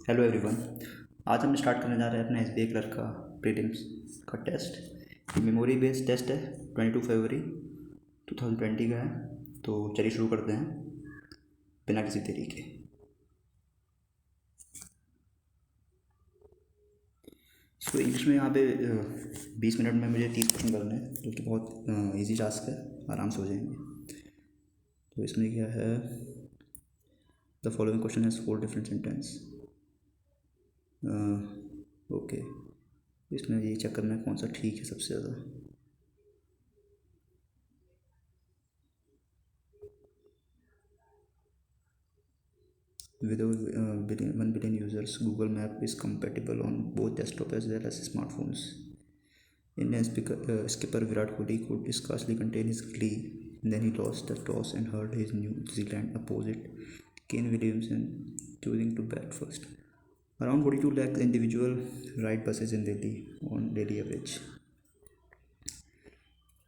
Hello everyone. आज हम start करने जा रहे हैं अपना एसबीआई क्लर्क का प्रीलिम्स का टेस्ट। ये मेमोरी बेस्ड टेस्ट है। 22 फरवरी 2020 का है। तो चलिए शुरू करते हैं बिना किसी देरी के। सो इंग्लिश में यहाँ पे 20 मिनट में मुझे 30 क्वेश्चन करने हैं, जो कि बहुत इजी टास्क है, आराम से हो जाएंगे। तो इसमें क्या है, the following question has 4 different sentence. Okay, इसमें ये चेक करना है कौन सा ठीक है सबसे ज़्यादा। With over 1 billion users, Google Map is compatible on both desktop as well as smartphones. Indian skipper Virat Kohli could scarcely contain his glee. Then he lost the toss and hurt his New Zealand opponent, Kane Williamson, choosing to bat first. Around 42 lakh individual ride buses in Delhi on daily average.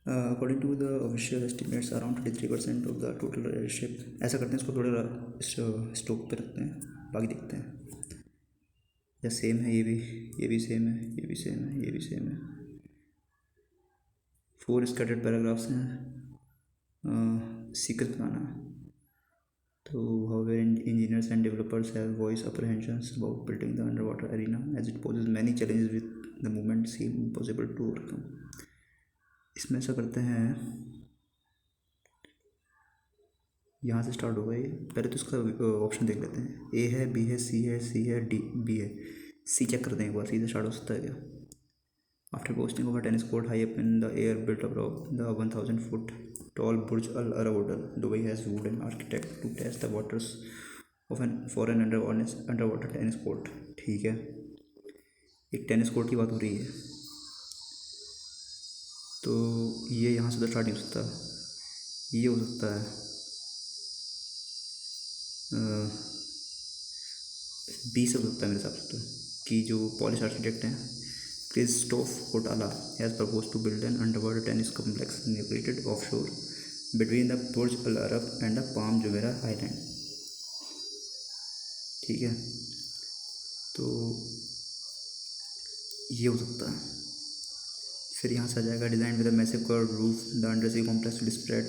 According to the official estimates, around 23% of the total ridership. ऐसा करते हैं, इसको थोड़ा stock पे रखते हैं, बाकी देखते हैं। या सेम है, ये भी सेम है, ये भी सेम है, ये भी सेम है। 4 स्कैटर्ड पैराग्राफ्स हैं। सीक्रेट बनाना। तो however engineers and developers have voiced apprehensions about building the underwater arena as it poses many challenges with the movement seem impossible to overcome. इसमें ऐसा करते हैं, यहाँ से स्टार्ट होगा ये। पहले तो इसका ऑप्शन देख लेते हैं। ए है, बी है, सी है, सी है, डी बी है। सी चेक करते हैं एक बार, सी से स्टार्ट हो सकता है क्या। After posting of a tennis court high up in the air built above the 1000 foot tall Burj Al Arab hotel, Dubai has wooed an architect to test the waters of an for an under water tennis court. ठीक है, एक tennis court की बात हो रही है, तो ये यहाँ से तो स्टार्ट नहीं हो सकता। ये हो सकता है बी से हो सकता है मेरे हिसाब से, तो कि जो पॉलिश आर्किटेक्ट हैं Krzysztof Kotala has propose to build an underwater tennis complex located offshore between the Burj Al Arab and the Palm Jumeirah island. ठीक है, तो ये हो सकता है। फिर यहाँ से आ जाएगा design with a massive curved roof, the undersea complex will spread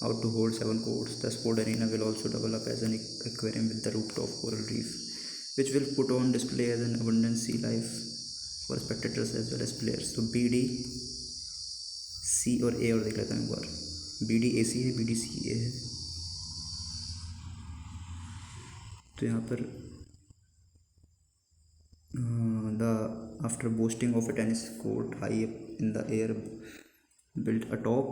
out to hold 7 courts. The sport arena will also develop as an aquarium with the rooftop coral reef, which will put on display as an abundant sea life for spectators as well as players. तो B D C और ए और देख लेता हूँ एक बार। B D ए सी है, B D C ए है। तो यहाँ पर the after boasting of a tennis court high up in the air built atop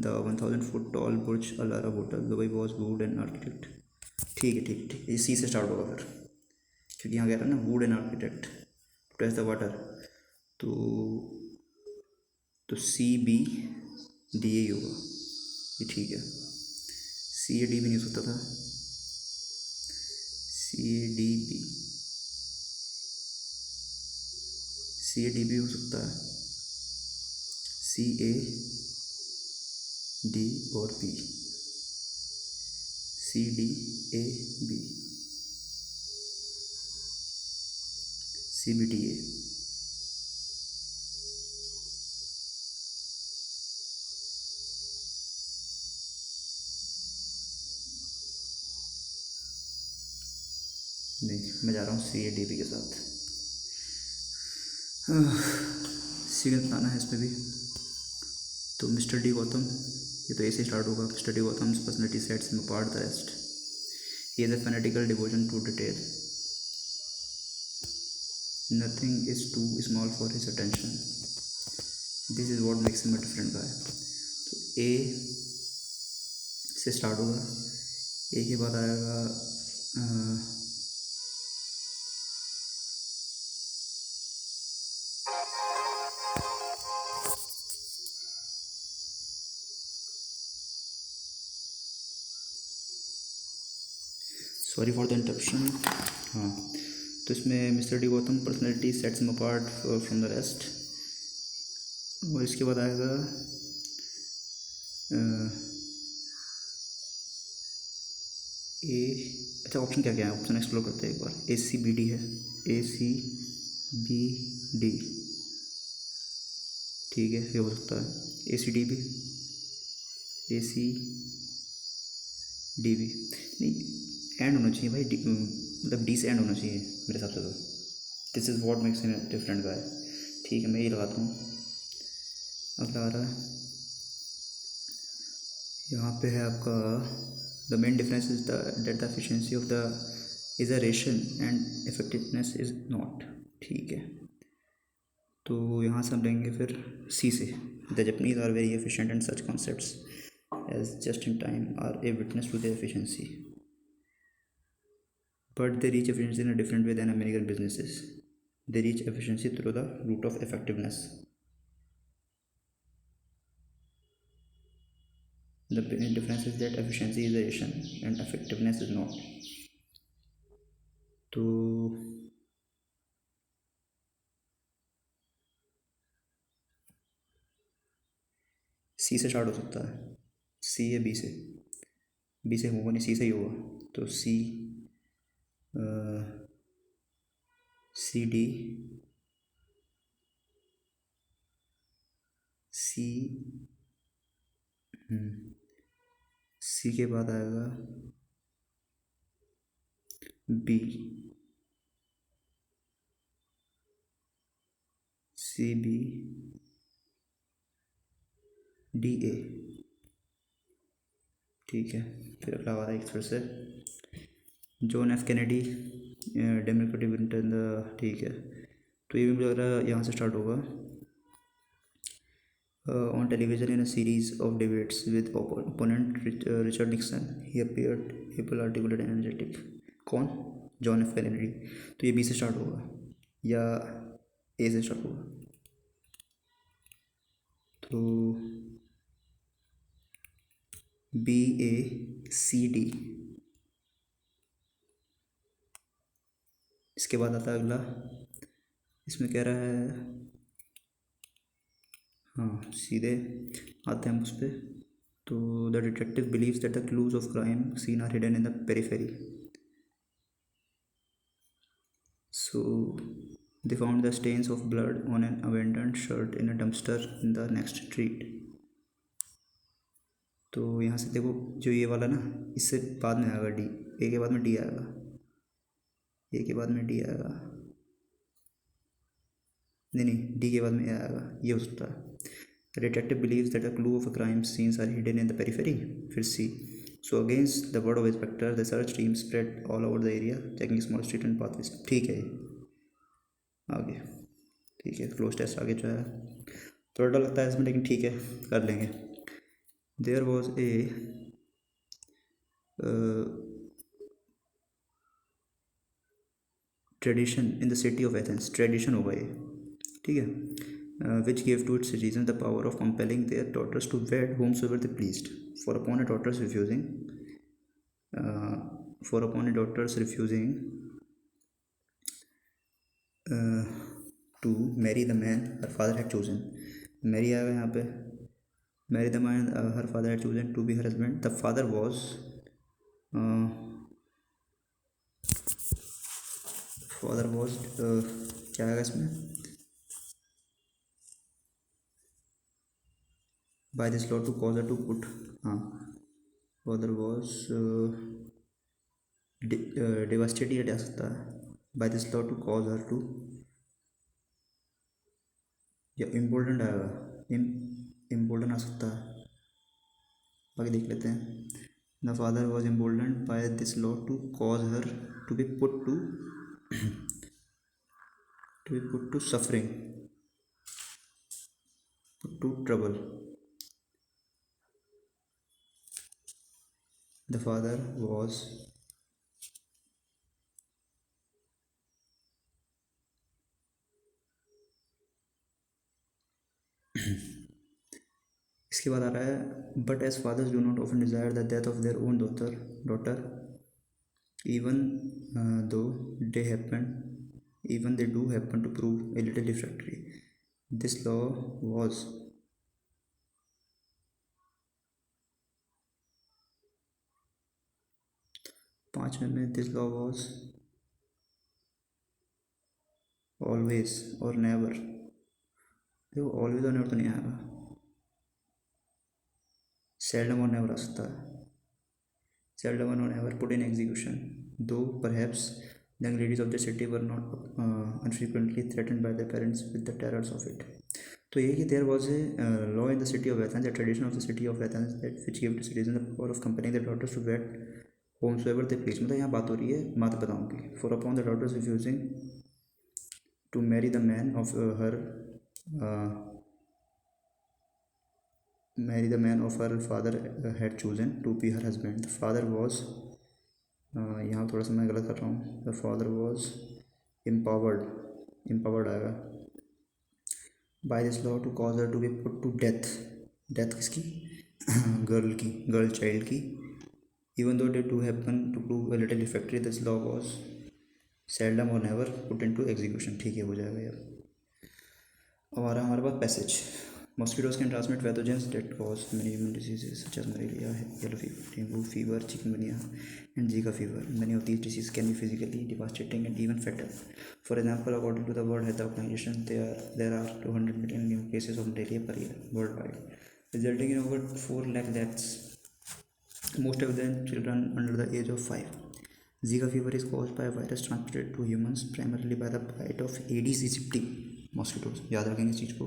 the 1000 foot tall Burj Al Arab Hotel, Dubai was wooed an architect. ठीक है, ठीक है, ठीक है, इसी से स्टार्ट होगा फिर, क्योंकि यहाँ कह रहा है ना wooed an architect to test the water. तो सी बी डी ए होगा ये। ठीक है, सी ए डी भी नहीं हो सकता था, C A D B, C A D भी हो सकता है, सी ए डी और B, C D A B, C B D A. नहीं, मैं जा रहा हूँ सी ए डी बी के साथ। सीक्वेंस बनाना है इसमें भी। तो मिस्टर डी गौतम, ये तो ऐसे स्टार्ट होगा। Mr D Gautam's personality sets him apart the rest. He has a fanatical devotion to detail. Nothing is too small for his attention. This is what makes him a different guy. तो A से start होगा, ए के बाद आएगा sorry for the interruption. हाँ, तो इसमें mister D Gautam personality sets him apart from the rest, और इसके बाद आएगा ए अच्छा ऑप्शन क्या क्या है, ऑप्शन एक्सप्लोर करते हैं एक बार। ए सी बी डी है, ए सी बी डी, ठीक है ये हो सकता है। ए सी डी भी, ए सी डी भी नहीं, एंड होना चाहिए भाई, मतलब डी से एंड होना चाहिए मेरे हिसाब से तो। This is what makes in different गाय। ठीक है मैं ये लगाता हूँ। अगला आ रहा है, यहाँ पे है आपका the main difference is the that the efficiency of the is a रेशन एंड इफेक्टिवनेस इज नॉट। ठीक है तो यहाँ से हम लेंगे फिर सी से। The Japanese are very efficient and such concepts as just in time are a witness to the efficiency, but they reach efficiency in a different way than American businesses. They reach efficiency through the route of effectiveness. The difference is that efficiency is a ration and effectiveness is not. तो सी से start हो सकता है, सी या B से, B से होगा नहीं, सी से ही होगा। तो सी, सी डी, सी, सी के बाद आएगा B, C B D A, ठीक है। फिर अगला आ रहा है एक फिर से John F Kennedy democratic winter in the, ठीक है तो ये भी मुझे लग रहा है यहाँ से स्टार्ट होगा। On television in a series of debates with opponent Richard Nixon, he appeared able, articulate, and energetic. कौन? John F Kennedy. तो ये बी से स्टार्ट होगा या ए से स्टार्ट होगा? तो बी ए सी डी, इसके बाद आता है अगला, इसमें कह रहा है, हाँ सीधे आते हैं हम उस पर। तो the detective believes that the clues of crime scene are hidden in the periphery, so they found the stains of blood on an abandoned shirt in a dumpster in the next street. तो यहाँ से देखो जो ये वाला ना, इससे बाद में आएगा डी, ए के बाद में डी आएगा, ए के बाद में डी आएगा, नहीं नहीं डी के बाद में ए आएगा, ये हो सकता है। Detective believes that the clue of a crime scenes are hidden in the periphery, फिर see. So against the word of inspector the search team spread all over the area checking small street and pathways, ठीक है आगे, ठीक है cloze test आगे जो है थोड़ा डर लगता है इसमें, लेकिन ठीक है कर लेंगे। There was a tradition in the city of Athens, tradition होगा ये, ठीक है, which give to its citizen the power of compelling their daughters to wed whomsoever they pleased, for upon a daughter's refusing for upon a daughter's refusing to marry the man her father had chosen, marry आएगा यहाँ पे, marry the man her father had chosen to be her husband, the father was क्या आएगा इसमें, by this law to cause her to put, हाँ father was devastated आ सकता है, by this law to cause her to, या important आएगा, important आ सकता है, बाकी देख लेते हैं। The father was important by this law to cause her to be put to suffering, put to trouble, the father was इसके बाद आ रहा है but as fathers do not often desire the death of their own daughter even though they do happen to prove a little refractory. This law was 5वें में this law was always और never. देखो always और never तो नहीं आएगा, seldom or never आ सकता है। seldom or never put in execution, though perhaps the young ladies of the city were not unfrequently threatened by their parents with the terrors of it. तो ये कि there was a law in the city of Athens, a tradition of the city of Athens that which gave to citizens the power of compelling their daughters to wed whomsoever they please. मतलब यहाँ बात हो रही है माता पिताओं की। For upon the daughters refusing to marry the man of her father had chosen to be her husband. The father was यहाँ थोड़ा सा मैं गलत कर रहा हूँ। द फादर वॉज एम्पावर्ड आएगा by this law to cause her to be put to death. Death किसकी? गर्ल चाइल्ड की। Even though date to happen to prove a little defective this law was seldom or never put into टू एग्जीक्यूशन। ठीक है, हो जाएगा यार। अब आ रहा है हमारे पास passage. Mosquitoes can transmit pathogens that cause many human diseases such as malaria, yellow fever, dengue fever, chikungunya, and Zika fever. Many of these diseases can be physically devastating and even fatal. For example, according to the World Health Organization, there are 200 million new cases of malaria per year worldwide, resulting in over 4 lakh deaths, most of them children under the age of 5. Zika fever is caused by a virus transmitted to humans primarily by the bite of Aedes aegypti mosquitoes. याद रखेंगे इस चीज़ को।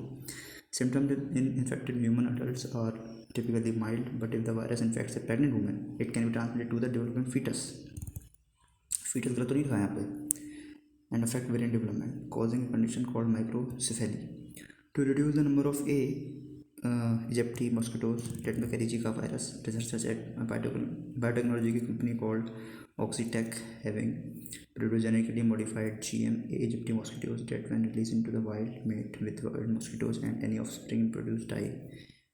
Symptoms in infected human adults are typically mild, but if the virus infects a pregnant woman, it can be transmitted to the developing fetus. Fetus गलत तो नहीं लिखा यहाँ पे। And affect variant development, causing a condition called microcephaly. To reduce the number of aegypti mosquitoes that may carry Zika virus, researchers at a biotechnology company called Oxitec having produced genetically modified GM aegypti mosquitoes that when released into the wild mate with wild mosquitoes and any offspring produced die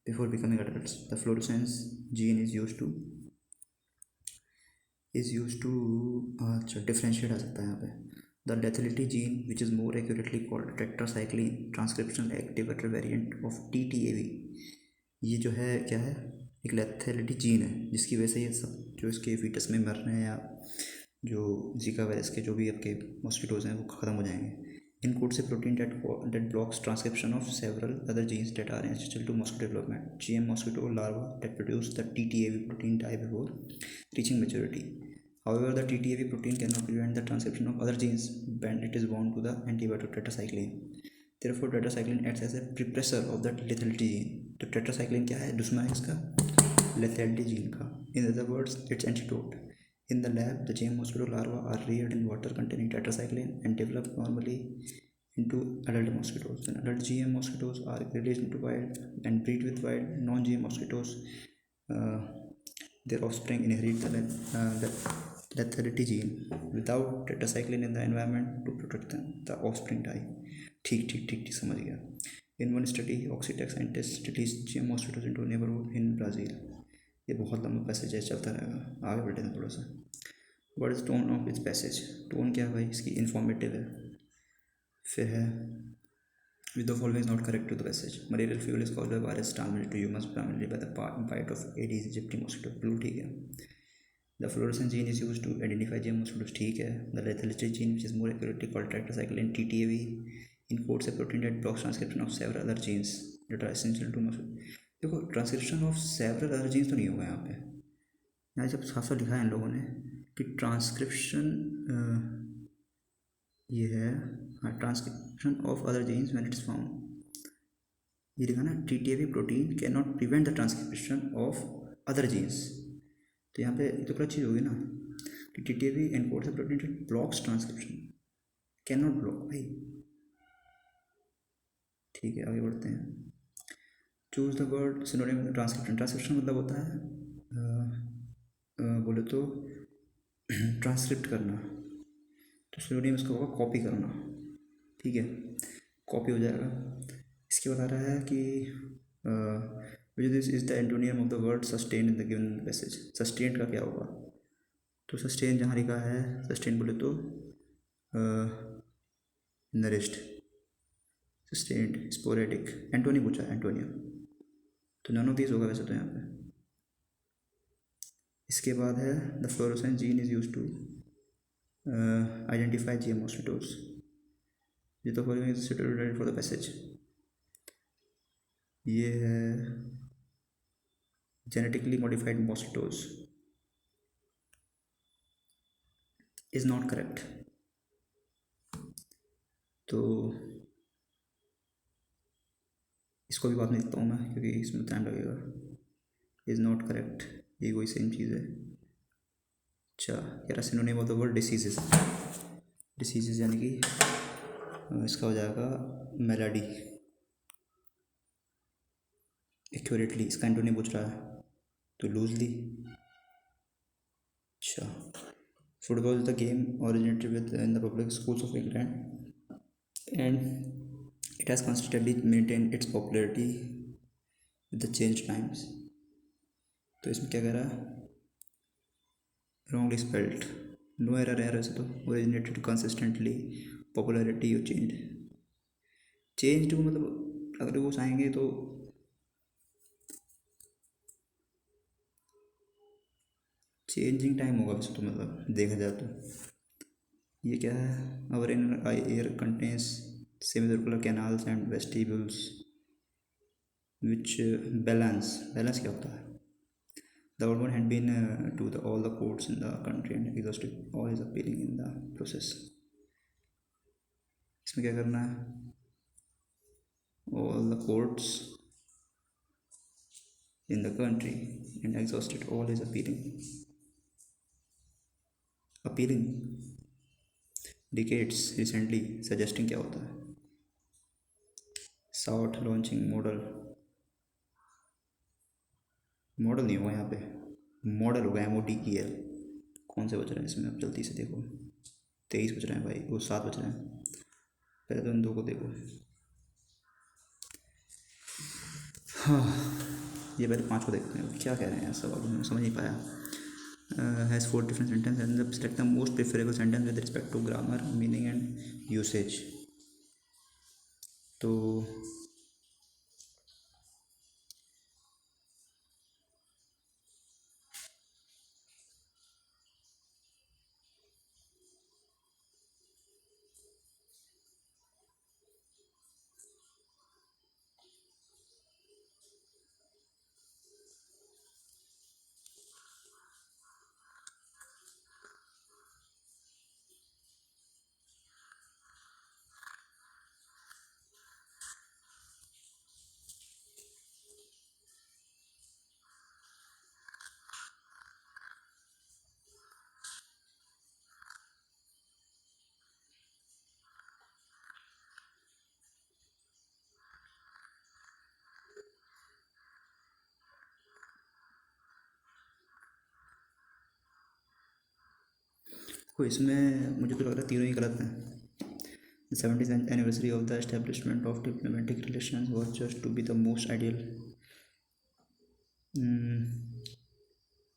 before becoming adults. The fluorescence gene is used to differentiate आ सकता है यहाँ पे। The lethality gene, which is more accurately called tetracycline transcriptional activator variant of TTAV, ये जो है क्या है? एक लेथैलिटी जीन है जिसकी वजह से ये सब जो इसके फीटस में मर रहे हैं या जो जीका वायरस के जो भी आपके मॉस्किटोज़ हैं वो ख़त्म हो जाएंगे। Encodes a protein that blocks transcription of several other genes that are essential to mosquito development. GM mosquito larvae that produce the TTAV protein die before reaching maturity. However, the TTAV protein cannot prevent the transcription of other genes when it is bound to the antibiotic tetracycline. Therefore, tetracycline acts as a precursor of the lethality gene. तो tetracycline क्या है? दुश्मन है इसका lethality gene का. In other words, its antidote. In the lab, the GM mosquito larvae are reared in water containing tetracycline and develop normally into adult mosquitoes. When adult GM mosquitoes are released into wild and breed with wild non-GM mosquitoes, their offspring inherit the lethality gene. Without tetracycline in the environment to protect them, the offspring die. ठीक समझ गया। In one study, Oxitec scientists released GM mosquitoes into a neighborhood in Brazil. ये बहुत लंबा passage है, चलता रहेगा। आगे बढ़ते हैं थोड़ा सा। What is tone of its passage? Tone क्या है भाई इसकी? इन्फॉर्मेटिव है। फिर है with the following is not correct to the passage. Malarial fever is caused by virus transmitted to humans primarily by the bite of Aedes aegypti mosquito. बिल्कुल ठीक है। The fluorescence gene is used to identify GM mosquitoes. ठीक है। The lethality gene, which is more accurately called tetracycline TTAV, encodes a protein that blocks transcription of several other genes that are essential to mosquito. देखो transcription of several other genes तो नहीं होगा यहाँ पे। यहाँ जब साफ साफ लिखा है इन लोगों ने कि ट्रांसक्रिप्शन ये है, हाँ, transcription of other genes when it is found, ये लिखा ना TTAV protein can not prevent the transcription of other genes. तो यहाँ पे तो क्या चीज़ होगी ना कि TTAV encodes the protein that blocks transcription, can not block भाई। ठीक है, आगे बढ़ते हैं। Choose the word synonym transcription. Transcription मतलब होता है बोले तो ट्रांसक्रिप्ट करना, तो सिनोनिम इसका होगा कॉपी करना। ठीक है, कॉपी हो जाएगा। इसके बता रहा है कि which this is the antonym of the word sustain in the given passage. Sustain का क्या होगा? तो सस्टेन जहाँ लिखा है, सस्टेन बोले तो नरिश्ड, सस्टेन्ड, स्पोरेडिक, एंटोनियम पूछा है, एंटोनियम। तो नन ऑफ दीज होगा वैसे तो यहाँ पे। इसके बाद है the fluorescent gene is use to identify GM mosquitoes. ये तो फॉर द पैसेज। ये है genetically modified mosquitoes is not correct. तो इसको भी बाद में लिखता हूँ मैं क्योंकि इसमें टाइम लगेगा। इज़ नॉट करेक्ट, ये कोई सेम चीज़ है। अच्छा, कह रहा synonym of the word diseases. Diseases यानी कि इसका हो जाएगा मेलाडी। एक्यूरेटली इसका एंटोनिम पूछ रहा है तो लूजली। अच्छा, football is the game originated with in the public schools of England and it has constantly maintained its popularity with the changed times। तो इसमें क्या कह रहा है, wrongly spelled, नो एरर है वैसे तो। originated consistently, popularity और चेंज। चेंज को मतलब अगर वो चाहेंगे तो चेंजिंग टाइम होगा वैसे तो, मतलब देखा जाए तो। ये क्या है, our in ear contains semi canals and vestibules which balance क्या होता है। The old one had been to all the courts in the country and exhausted all his appealing in the process। इसमें क्या करना है, all the courts in the country and exhausted all his appealing decades recently, suggesting क्या होता है, sought launching model नहीं होगा यहाँ पे, मॉडल होगा MODEL। कौन से बज रहे हैं इसमें, अब जल्दी से देखो। 23 बज रहे हैं भाई, वो 7 बज रहे हैं। पहले तो इन दो को देखो। हाँ, ये पहले 5 को देखते हैं क्या कह रहे हैं सवाल, मैं समझ नहीं पाया। Has 4 different sentence and select the most preferable sentence with respect to grammar meaning and usage. तो कोई इसमें मुझे तो लग रहा है तीनों ही गलत हैं। The 70th anniversary of the establishment of diplomatic relations was judged to be the most ideal।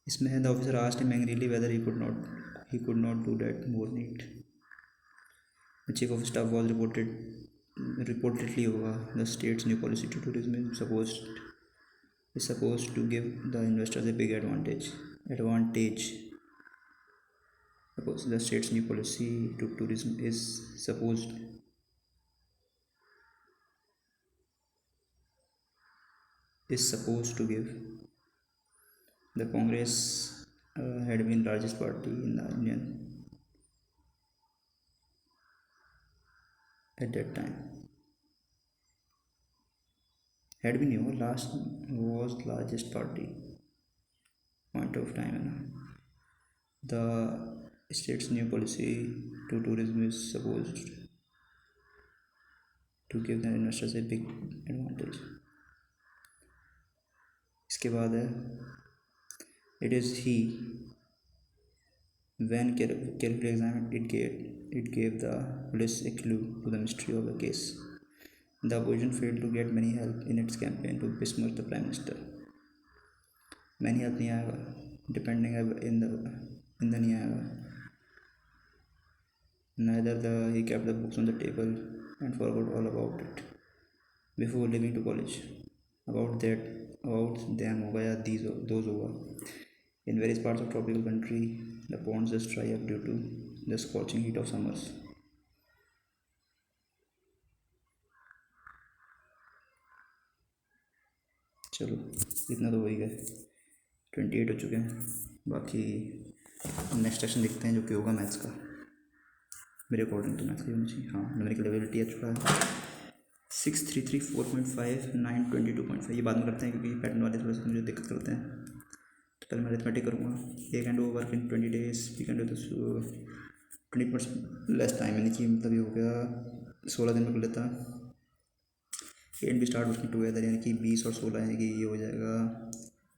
इसमें the officer asked him angrily whether he could not do that more neat। The chief of staff was reportedly होगा the state's new policy to tourism is supposed to give the investors a big advantage। Suppose the state's new policy to tourism is supposed to give the Congress had been largest party in the Union at that time। had been your last was largest party point of time है ना। The state's new policy to tourism is supposed to give the investors a big advantage। इसके बाद है it is he when carefully examined it gave the police a clue to the mystery of the case। The opposition failed to get many help in its campaign to besmirch the prime minister। many help नहीं आएगा, depending in the नहीं आएगा। neither he kept the books on the table and forgot all about it before leaving to college। about them होगा या those होगा। In various parts of tropical country the ponds just dry up due to the scorching heat of summers. चलो इतना तो हो ही गए, 28 हो चुके हैं। बाकी नेक्स्ट सेक्शन देखते हैं जो कि होगा मैथ्स का। मेरे अकॉर्डिंग तो मैथ्स का होना चाहिए। हाँ, न्यूमेरिकल एबिलिटी आ चुका है 633 4.5 9 22.5। ये बाद में करते हैं क्योंकि पैटर्न वाले थोड़े से मुझे दिक्कत करते हैं। तो पहले मैं अरिथमेटिक करूँगा। A can do work in 20 days, B can do this 20% less time, यानी कि मतलब ये हो गया 16 दिन में कर लेता। A and B start working together, यानी कि 20 और 16 यानी कि ये हो जाएगा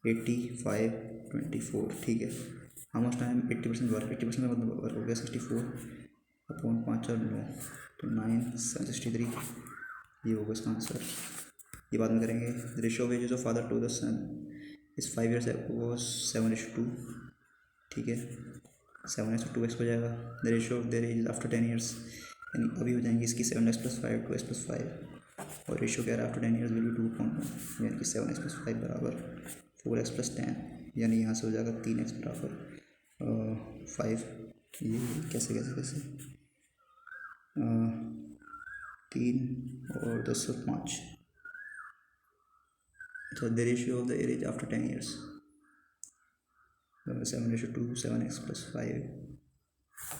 85 24। ठीक है, हाउ मच टाइम 80% वर्क, 80% का मतलब वर्क हो गया 64 अपॉन 5 और 9 तो 9 763। ये होगा इसका आंसर। ये बाद में करेंगे। Ratio of ages of father to the son is 5 years वो 7:2। ठीक है, 7:2x हो जाएगा। The ratio of their age after 10 years, यानी अभी हो जाएंगी इसकी 7x + 5 2x + 5। और रेशियो कह रहा है आफ्टर 10 years विल बी 2.1, यानी कि 7x + 5 बराबर 4x + 10, यानी यहाँ से हो जाएगा 3x बराबर 5। ये कैसे कैसे कैसे 3 और 10 और 5। अच्छा, the ratio of the age after 10 years 7:2 7x + 5।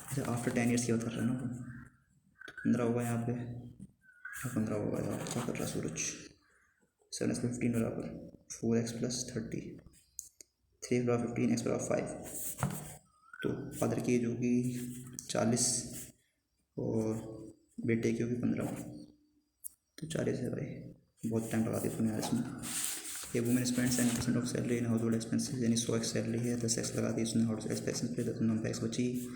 अच्छा, आफ्टर 10 years की बात कर रहे हैं ना, 15 होगा यहाँ पे, 15 होगा यार, क्या कर रहा है सूरज। 7x + 15 बराबर 4x + 30, 3 बराबर 15 x बराबर 5। तो फादर की एज होगी 40 और बेटे की होगी 15, तो 40 है भाई। बहुत टाइम लगा दिया तूने यार इसमें। A women spends 10% of salary in household expenses, यानी 100x सैलरी है, 10x लगा दी उसने हाउस एक्सपेंसेस पे, 10 बची।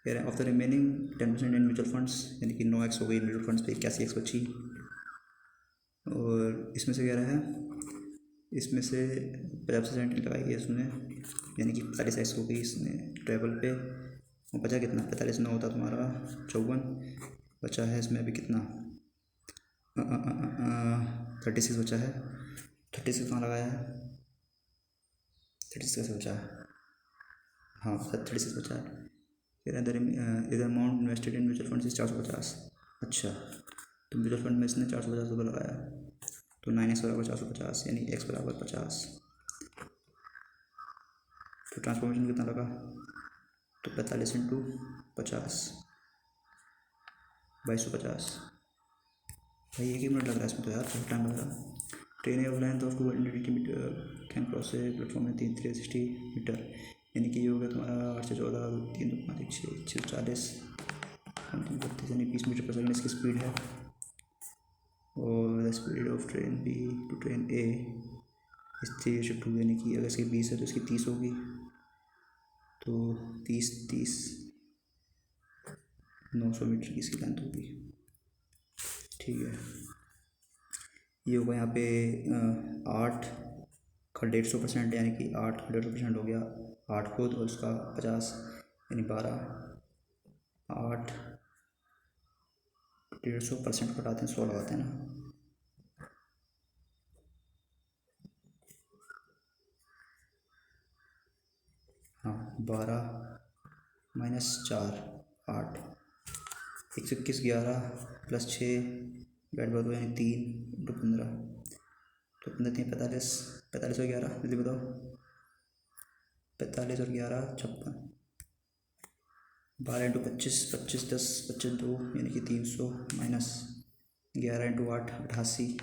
फिर of the remaining 10% in mutual funds, यानी कि 9x हो गई म्यूचुअल फंड्स पे, 81x बची। और इसमें से कह रहा है, इसमें से 50% लगाई है इसने, यानी कि 45x हो गई इसने ट्रैवल पे। और बचा कितना, 45 ना होता तुम्हारा 54 बचा है इसमें अभी कितना 36 बचा है। 36 कहाँ लगाया है, 36 कैसे बचा है, हाँ 36 बचा है। फिर इधर amount invested in mutual fund 450। अच्छा, तो म्यूचुअल फंड में इसने 450 रुपये लगाया, तो 9x बराबर 450, यानी x बराबर 50। तो ट्रांसफॉर्मेशन कितना लगा, तो 45 × 50 2250। भाई 1 मिनट लग रहा है इसमें तो यार, बहुत टाइम लग रहा है। Train of length of 280 metre can cross a platform में 360 मीटर, यानी कि ये हो गया तुम्हारा 8 से 14 3 2 5 6 640 समथिंग 32, यानी 20 मीटर पर सेकेंड इसकी स्पीड है। और the speed of train B to train A is 3:2, यानी कि अगर इसकी 20 है तो इसकी 30 होगी, तो 30 900 मीटर की इसकी लेंथ होगी। ठीक है, ये होगा यहाँ पे 8 का 150%, यानी कि 8 का 150% हो गया 8 खुद और उसका 50, यानी 12। 8 150% कटाते हैं 100 लगाते हैं ना, हाँ 12 - 4 8 121 11 + 6 बैठ बात हो, यानी 3 × 15, तो 15 3 45 45 और 11 जल्दी बताओ, 45 और 11 56, 12 × 25 25 10 25 2, यानी कि 300 माइनस 11 × 8 88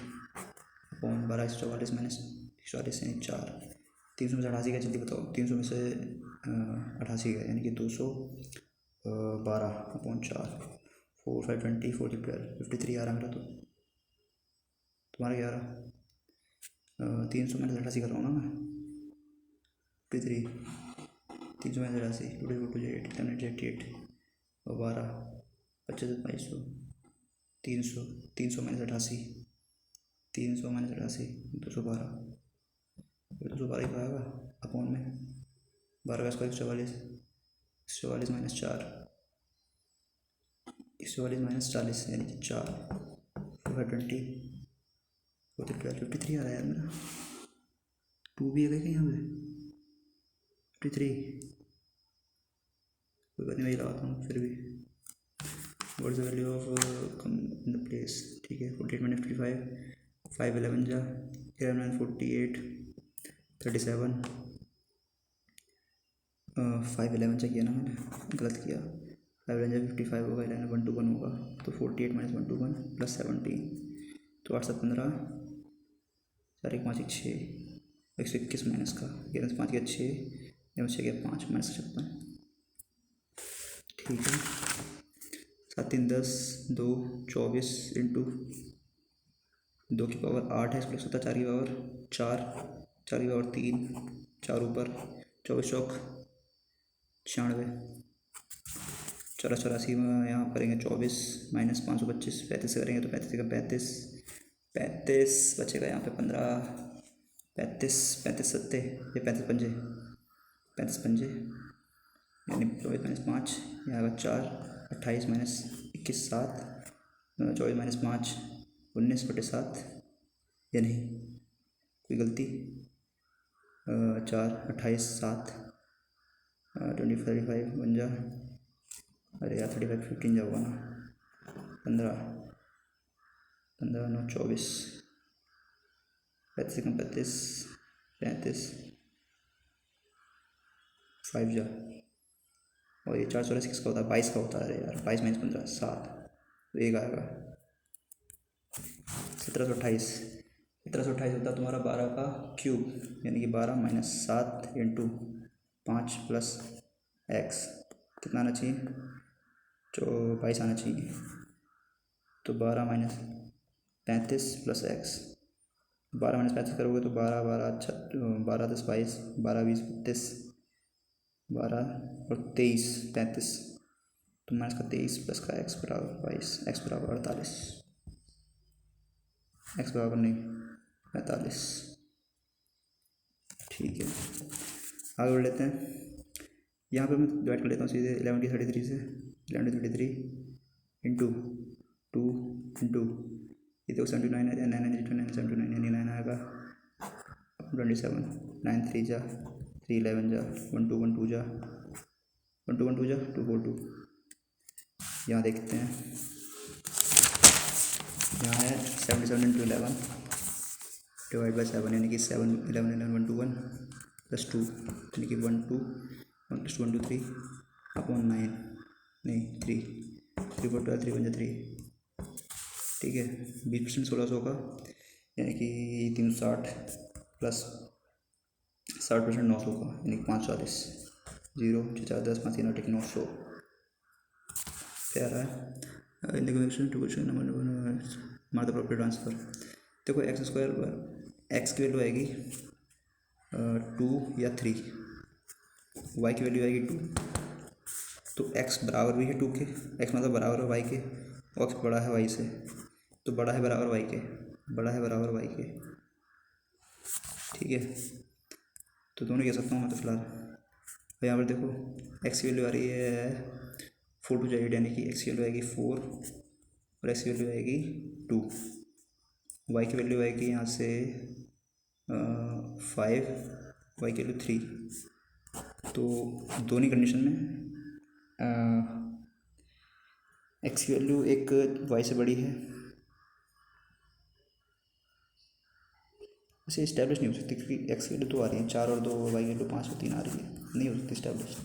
अपॉन 12 144 माइनस 144, यानी 4। 300 में से 88 का जल्दी बताओ, 300 में से 88 का, यानी कि 212 अपॉन 4 4 5 20 4 12 53 आ रहा मेरा, तो तुम्हारा 11 300 में से 88 कर रहा हूँ ना मैं, 53 300 में से 88 2 2 8 11 88 और 12 25 2200 300 300 में से 88 300 में से 88 212, 212 ही आएगा अपॉन में 12 का स्क्वायर 144 144 - 4 144 - 40, यानी कि 4 4 20 4 12 53 आ रहा है यार मेरा। 2 भी है क्या यहाँ पे, 53, कोई बात नहीं, वही लगाता हूँ फिर भी। What is the value of come in the place, ठीक है। 48 माइनस 55, 5 11 जा 11 48 37, 5 11 जा किया ना मैंने, गलत किया। 5 11 जा 55 होगा, 11 1 2 1 होगा, तो 48 माइनस 1 2 1 प्लस 17, तो 8 7 15, 4 1 5 1 6, 121 माइनस का 11 से 5 गया 6, 11 से 6 गया 5 माइनस 56, ठीक है। 7 3 10, 2 24 इंटू 2 की पावर 8 है, इसको 7 4 की पावर 4, 4 की पावर 3, 4 ऊपर 24 चौक 96, 84 में यहाँ करेंगे 24 माइनस 525, 35 से करेंगे तो 35 का 35, 35 बचेगा यहाँ पे 15, 35 35 सत्ते, ये 35 पंजे, 35 पंजे यानी 24 माइनस 5, यहाँ का 4, 28 माइनस 21 7, 24 माइनस 5 19/7, या नहीं कोई गलती, 4 28 7 20 35 बन जा, अरे यार 35 15 जाओगा ना, 15 15 9 24, 35 कम 35 35 5 जा, और ये 4 16 किसका होता है, 22 का होता है। अरे यार 22 माइनस 15 7, तो एक आएगा 1728, 1728 होता है तुम्हारा 12 का क्यूब, यानी कि 12 माइनस 7 इंटू 5 प्लस एक्स, कितना आना चाहिए, जो 22 आना चाहिए, तो 12 माइनस 35 प्लस एक्स, 12 माइनस 35 करोगे तो 12 12 12 10 22, 12 20 32, 12 और 23 35, तो माइनस का 23 प्लस का एक्स बराबर 22, एक्स बराबर 48, एक्स बराबर नहीं 45, ठीक है। आगे बढ़ लेते हैं, यहाँ पे मैं डिवाइड कर लेता हूँ सीधे 11 की 33 से, 11 की 33 इंटू 2 इंटू ये तो 79 है, 9 9 79 यानी 9 आएगा 27, 9 3 जा 3 11 जा 1 2 1 2 जा 1 2 1 2 जा 2 4 2, यहाँ देखते हैं, यहाँ है 77 इंटू 11 डिवाइड बाई 7, यानी कि 7 11 11 1 2 1 प्लस 2, यानी कि 1 2 1 प्लस 2 1 2 3 अपॉन 9, नहीं 3 3 4 12 3 1 3, ठीक है। 20% 1600 का, यानी कि 360 प्लस 60% 900 का, यानी कि 540, 0 6 4 10 5 3 8 900, क्या रहा है नंबर मार द प्रॉपर ट्रांसफर। देखो एक्स स्क्वायर एक्स की वैल्यू आएगी 2 या 3, वाई की वैल्यू आएगी 2, तो एक्स बराबर भी है 2 के, एक्स मतलब बराबर है वाई के, और एक्स बड़ा है वाई से, तो बड़ा है बराबर वाई के, बड़ा है बराबर वाई के, ठीक है। तो दोनों कह सकता हूँ मैं तो फिलहाल, तो यहाँ पर देखो एक्स की वैल्यू आ रही है 4 टू 8, यानी कि एक्स की वैल्यू आएगी 4 और एक्स की वैल्यू आएगी 2, वाई की वैल्यू आएगी यहाँ से 5, वाई की वैल्यू 3, तो दोनों कंडीशन में एक्स की वैल्यू एक वाई से बड़ी है, वैसे इस्टेब्लिश नहीं हो सकती क्योंकि एक्स की वैल्यू 2 आ रही है 4 और 2, वाई की वैल्यू 5 और 3 आ रही है, नहीं हो सकती establish.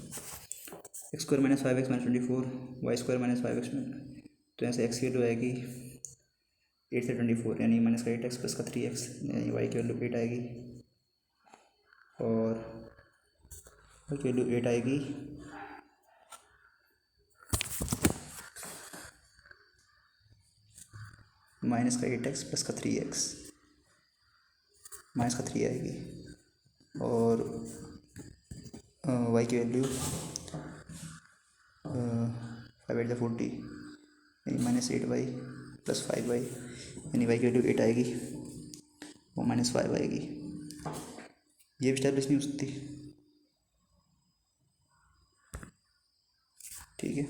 X square minus 5x minus 24, Y square minus 5x में, तो यहाँ से एक्स की वैल्यू आएगी 8 से 24, यानी माइनस का 8x प्लस का 3x, यानी वाई की वैल्यू 8 आएगी, और वाई की वैल्यू 8 आएगी माइनस का 8x प्लस का 3x, माइनस का 3 आएगी, और वाई की वैल्यू 5 8 40, यानी माइनस 8y प्लस 5y, यानी वाई की वैल्यू 8 आएगी और माइनस 5 आएगी, ये भी स्टैब्लिश नहीं हो सकती, ठीक है।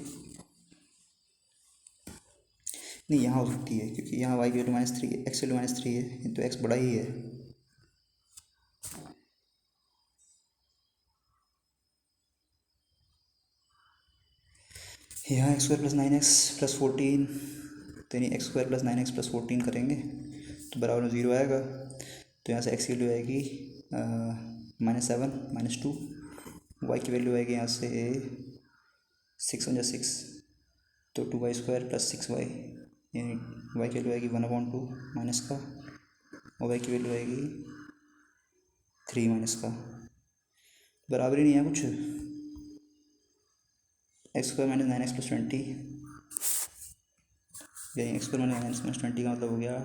नहीं यहाँ हो सकती है क्योंकि यहाँ वाई की वैल्यू -3 है, एक्स वैल्यू -3 है, तो एक्स बड़ा ही है, यहाँ एक्स स्क्वायर प्लस 9x+14, तो यानी एक्स स्क्वायर प्लस 9x+14 करेंगे तो बराबर में 0 आएगा। तो यहाँ से एक्स की वैल्यू आएगी -7 -2, वाई की वैल्यू आएगी यहाँ से 6 × 6, तो 2y² + 6y, यानी वाई की वैल्यू आएगी 1/2 माइनस का, और वाई की वैल्यू आएगी 3 माइनस का। बराबर ही नहीं है कुछ। x² - 9x+20, यानी x² - 9x+20 का मतलब हो गया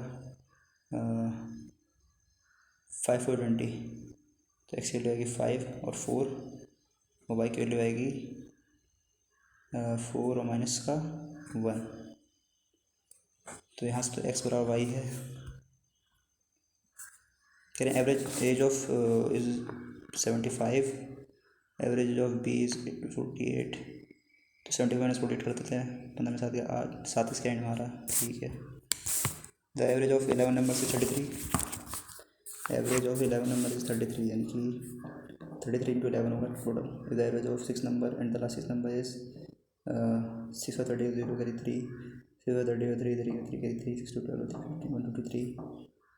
5 4 20, तो x की वैल्यू आएगी 5 और 4, और y की वैल्यू आएगी 4 और माइनस का 1। तो यहाँ से तो x बराबर y है। कह रहे हैं average age of is 75, average age of b is 48, तो 75 - 48 कर देते हैं, 15 में 7 गया 8, 7 इसके एंड में आ रहा, ठीक है। The average of 11 number is 33, average of 11 number is 33, यानी कि 33 × 11 होगा total. The average of 6 number and the last 6 number is 6 और 30 0 करी 3, 6 और 30 3 3 3 करी 3, 6 2 12 3 1 2 3,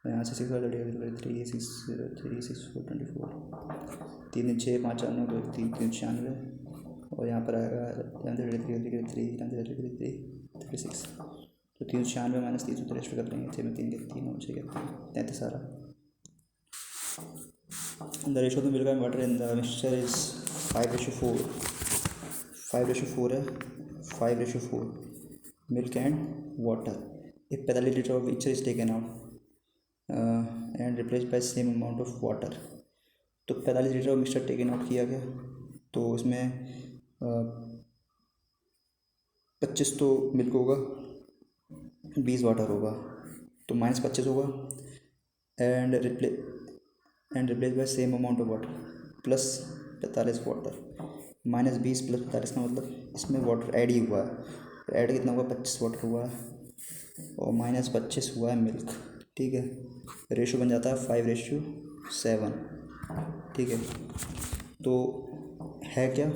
यहाँ से 6 और 30 0 करी 3 6 3 6 4 24, 3 6 5 4 9 2 3 3 96, और यहाँ पर आएगा 36, तो 396 माइनस 363 कर लेंगे, 6 में 3 के 3 और 6 के 33 आ रहा। द रेशो तो मिल रहा है water in the mixture is 5:4, 5:4 है, 5:4 मिल्क एंड वाटर। एक 45 litre of mixture is taken out and replace by same amount of water. तो 45 litre of mixture taken out किया गया, तो इसमें 25 तो मिल्क होगा, 20 वाटर होगा, तो -25 होगा, and replace by same amount of water, plus 45 water, -20 + 45 का मतलब इसमें वाटर ऐड ही हुआ है। ऐड कितना हुआ, 25 वाटर हुआ है, और -25 हुआ है मिल्क, ठीक है। रेशो बन जाता है 5:7, ठीक है। तो है क्या,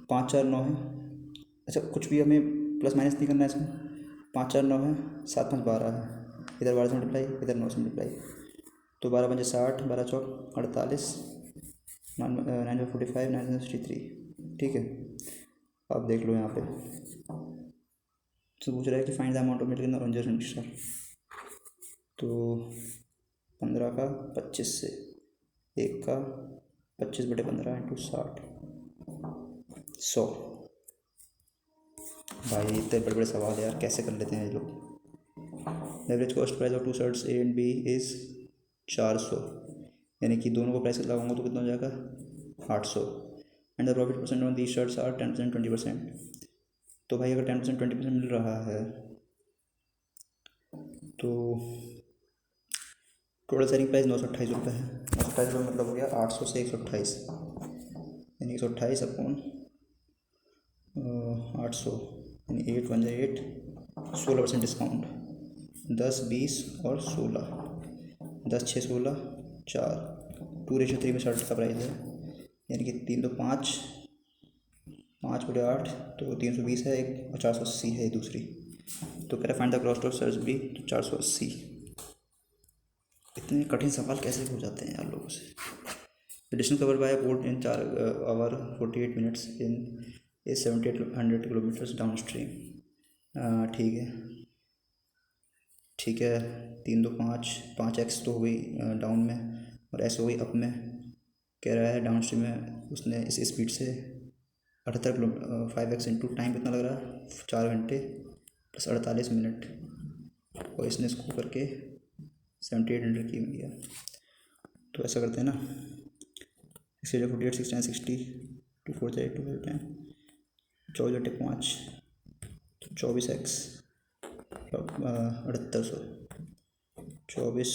5 4 9 है, अच्छा कुछ भी हमें प्लस माइनस नहीं करना है इसमें, 5 4 9 है, 7 5 12 है, इधर 12 से मल्टीप्लाई, इधर 9 से मल्टीप्लाई, तो 12 5 60, 12 चौक 48, 9 45, 9 63, ठीक है। अब देख लो यहाँ पे तो पूछ रहा है कि find the amount of milk in the orange mixture. तो 15 का 25 से, 1 का 25/15 × 60, 100। भाई इतने बड़े बड़े सवाल यार कैसे कर लेते हैं ये लोग। Average cost price of 2 shirts A and B is 400, यानी कि दोनों को प्राइस लगाऊंगा तो कितना हो जाएगा 800, and the profit percent on these shirts are 10% 20%। तो भाई अगर 10% 20% मिल रहा है तो टोटल सेलिंग प्राइस 928 रुपये है। 928 रुपये मतलब हो गया 800 से 128, यानी 128 अपॉन 800, यानी 8 1 8, 16% डिस्काउंट, 10 20 और 16, 10 6 16 4, 2:3 में शर्ट का प्राइस है, यानी कि 3 तो 5, 5/8, तो 320 है एक, और 480 है दूसरी। तो कह रहा find the cost of search भी, तो 480। इतने कठिन सवाल कैसे हो जाते हैं यार लोगों से। The distance cover by boat in 4 hour 48 minutes in 7,800 kilometres down stream, ठीक है ठीक है। 3 2 5, 5x तो हो गई डाउन में, और s हो गई अप में। कह रहा है डाउन स्ट्रीम में उसने इस स्पीड से 78 किलो 5x इंटू टाइम कितना लग रहा है 4 घंटे + 48 मिनट, और इसने इसको करके 7,800 की गया। तो ऐसा करते हैं ना, 6 48 6 10 60, 2 4 8 2 10, 24 × 5, तो 24x 7800, 24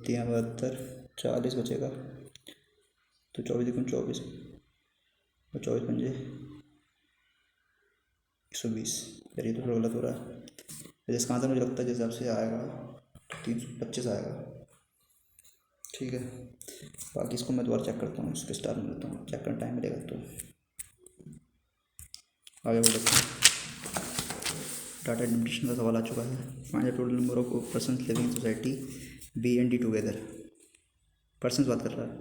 3 72, 40 बचेगा, तो 24 × 24 और 24 पंजे 120। यार ये तो थोड़ा गलत हो रहा है, इसका आंसर मुझे लगता है जिस हिसाब से आएगा 325 आएगा, ठीक है। बाकी इसको मैं दोबारा चेक करता हूँ, इसके स्टार में लेता हूँ, चेक करने टाइम मिलेगा तो। आगे बढ़ सकते हैं। डाटा एडमिनिस्ट्रेशन का सवाल आ चुका है। Find the total number of person living in society B and D together. Person बात कर रहा है,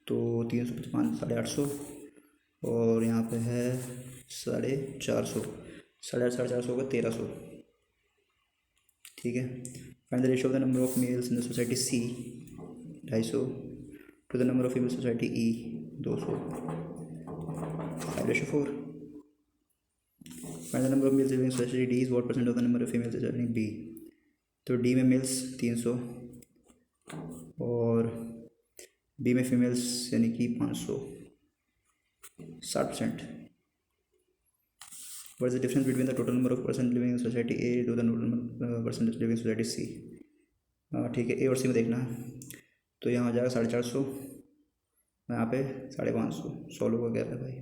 तो 355 850 और यहाँ पे है 450, 450 होगा 1300। ठीक है। Find the ratio of the number of males in the society C 250 to the number of female society E 200, 5:4। Find the number of males living in society D is what percent of the number of female society B. तो D में males 300 और B में females यानी कि 500, 60%। What is the difference between the total number of person living in society A to the total person living in society C? ठीक है, ए और सी में देखना है, तो यहाँ हो जाएगा 450, यहाँ पे 550, 100 लोगों का गैप है भाई।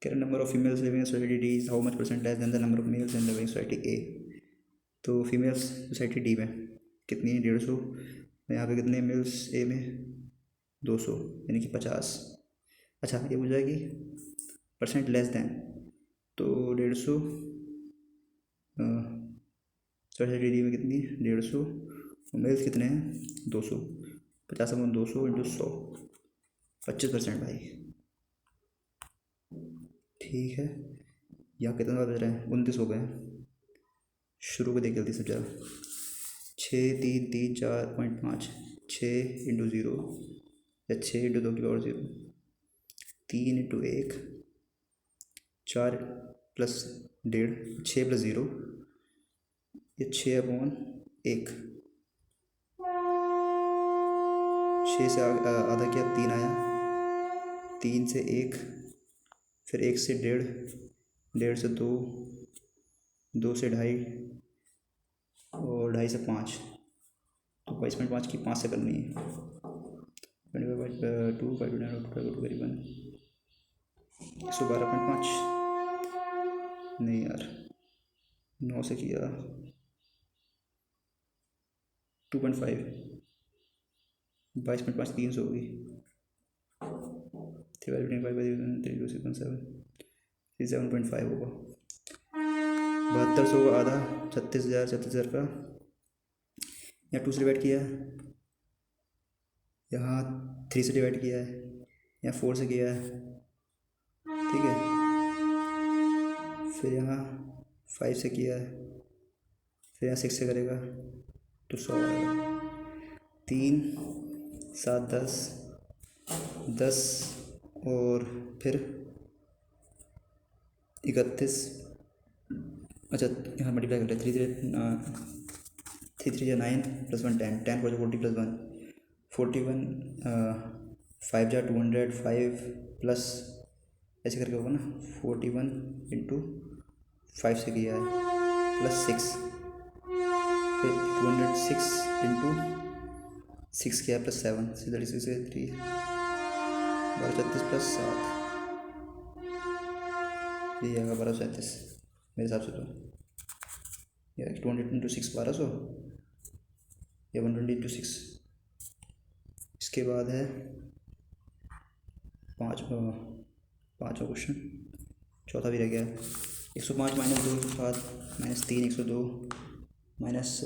Current number of females living in society D is how much percent less than the number of males in living society A? तो फीमेल्स सोसाइटी डी में कितनी है 150, यहाँ पे कितने मेल्स ए में 200 यानी कि 50। अच्छा ये हो जाएगी परसेंट लेस देन, तो 150 सोसाइटी डी में कितनी 150 और मेल्स कितने हैं 200, 50/200 इंटू 100, 25% भाई। ठीक है, यहाँ कितना बज रहे हैं 29 हो गए। शुरू को देख जल्दी से जरा, 6 3 3 4.5, 6 इंटू 0 या 6 इंटू 2 की पावर 0, 3 इंटू 1, 4 प्लस 1.5, 6 प्लस 0, ये 6/1, 6 से आधा किया 3 आया, 3 से 1, फिर 1 से 1.5, 1.5 से 2, 2 से 2.5 और 2.5 से 5, तो 22.5 की 5 से करनी है। 25/2 करीबन 112.5, नहीं यार 9 से किया 2.5, 22.5 300 होगी, 7.5 होगा। 7200 का आधा 36,000 का, यहाँ 2 से डिवाइड किया है, यहाँ 3 से डिवाइड किया है, यहाँ 4 से किया है। ठीक है, फिर यहाँ 5 से किया है, फिर यहाँ 6 से करेगा तो 100 आएगा। 3 7 10 और फिर 31। अच्छा यहाँ मल्टीप्लाई कर रहे 3 3 9 प्लस 1 10, 10 4 40 प्लस 1 41, 5 जा 200, 5 प्लस ऐसे करके होगा ना 41 इंटू 5 से किया है प्लस 6, फिर 206 इंटू 6 किया प्लस 7, 36 से 3 1236 प्लस 7, ये आएगा 1237 मेरे हिसाब से। तो यार 200 इंटू 6 1200 या 120 इंटू 6। इसके बाद है पाँचवा क्वेश्चन, चौथा भी रह गया। 105 माइनस 2 107 माइनस 3 102 माइनस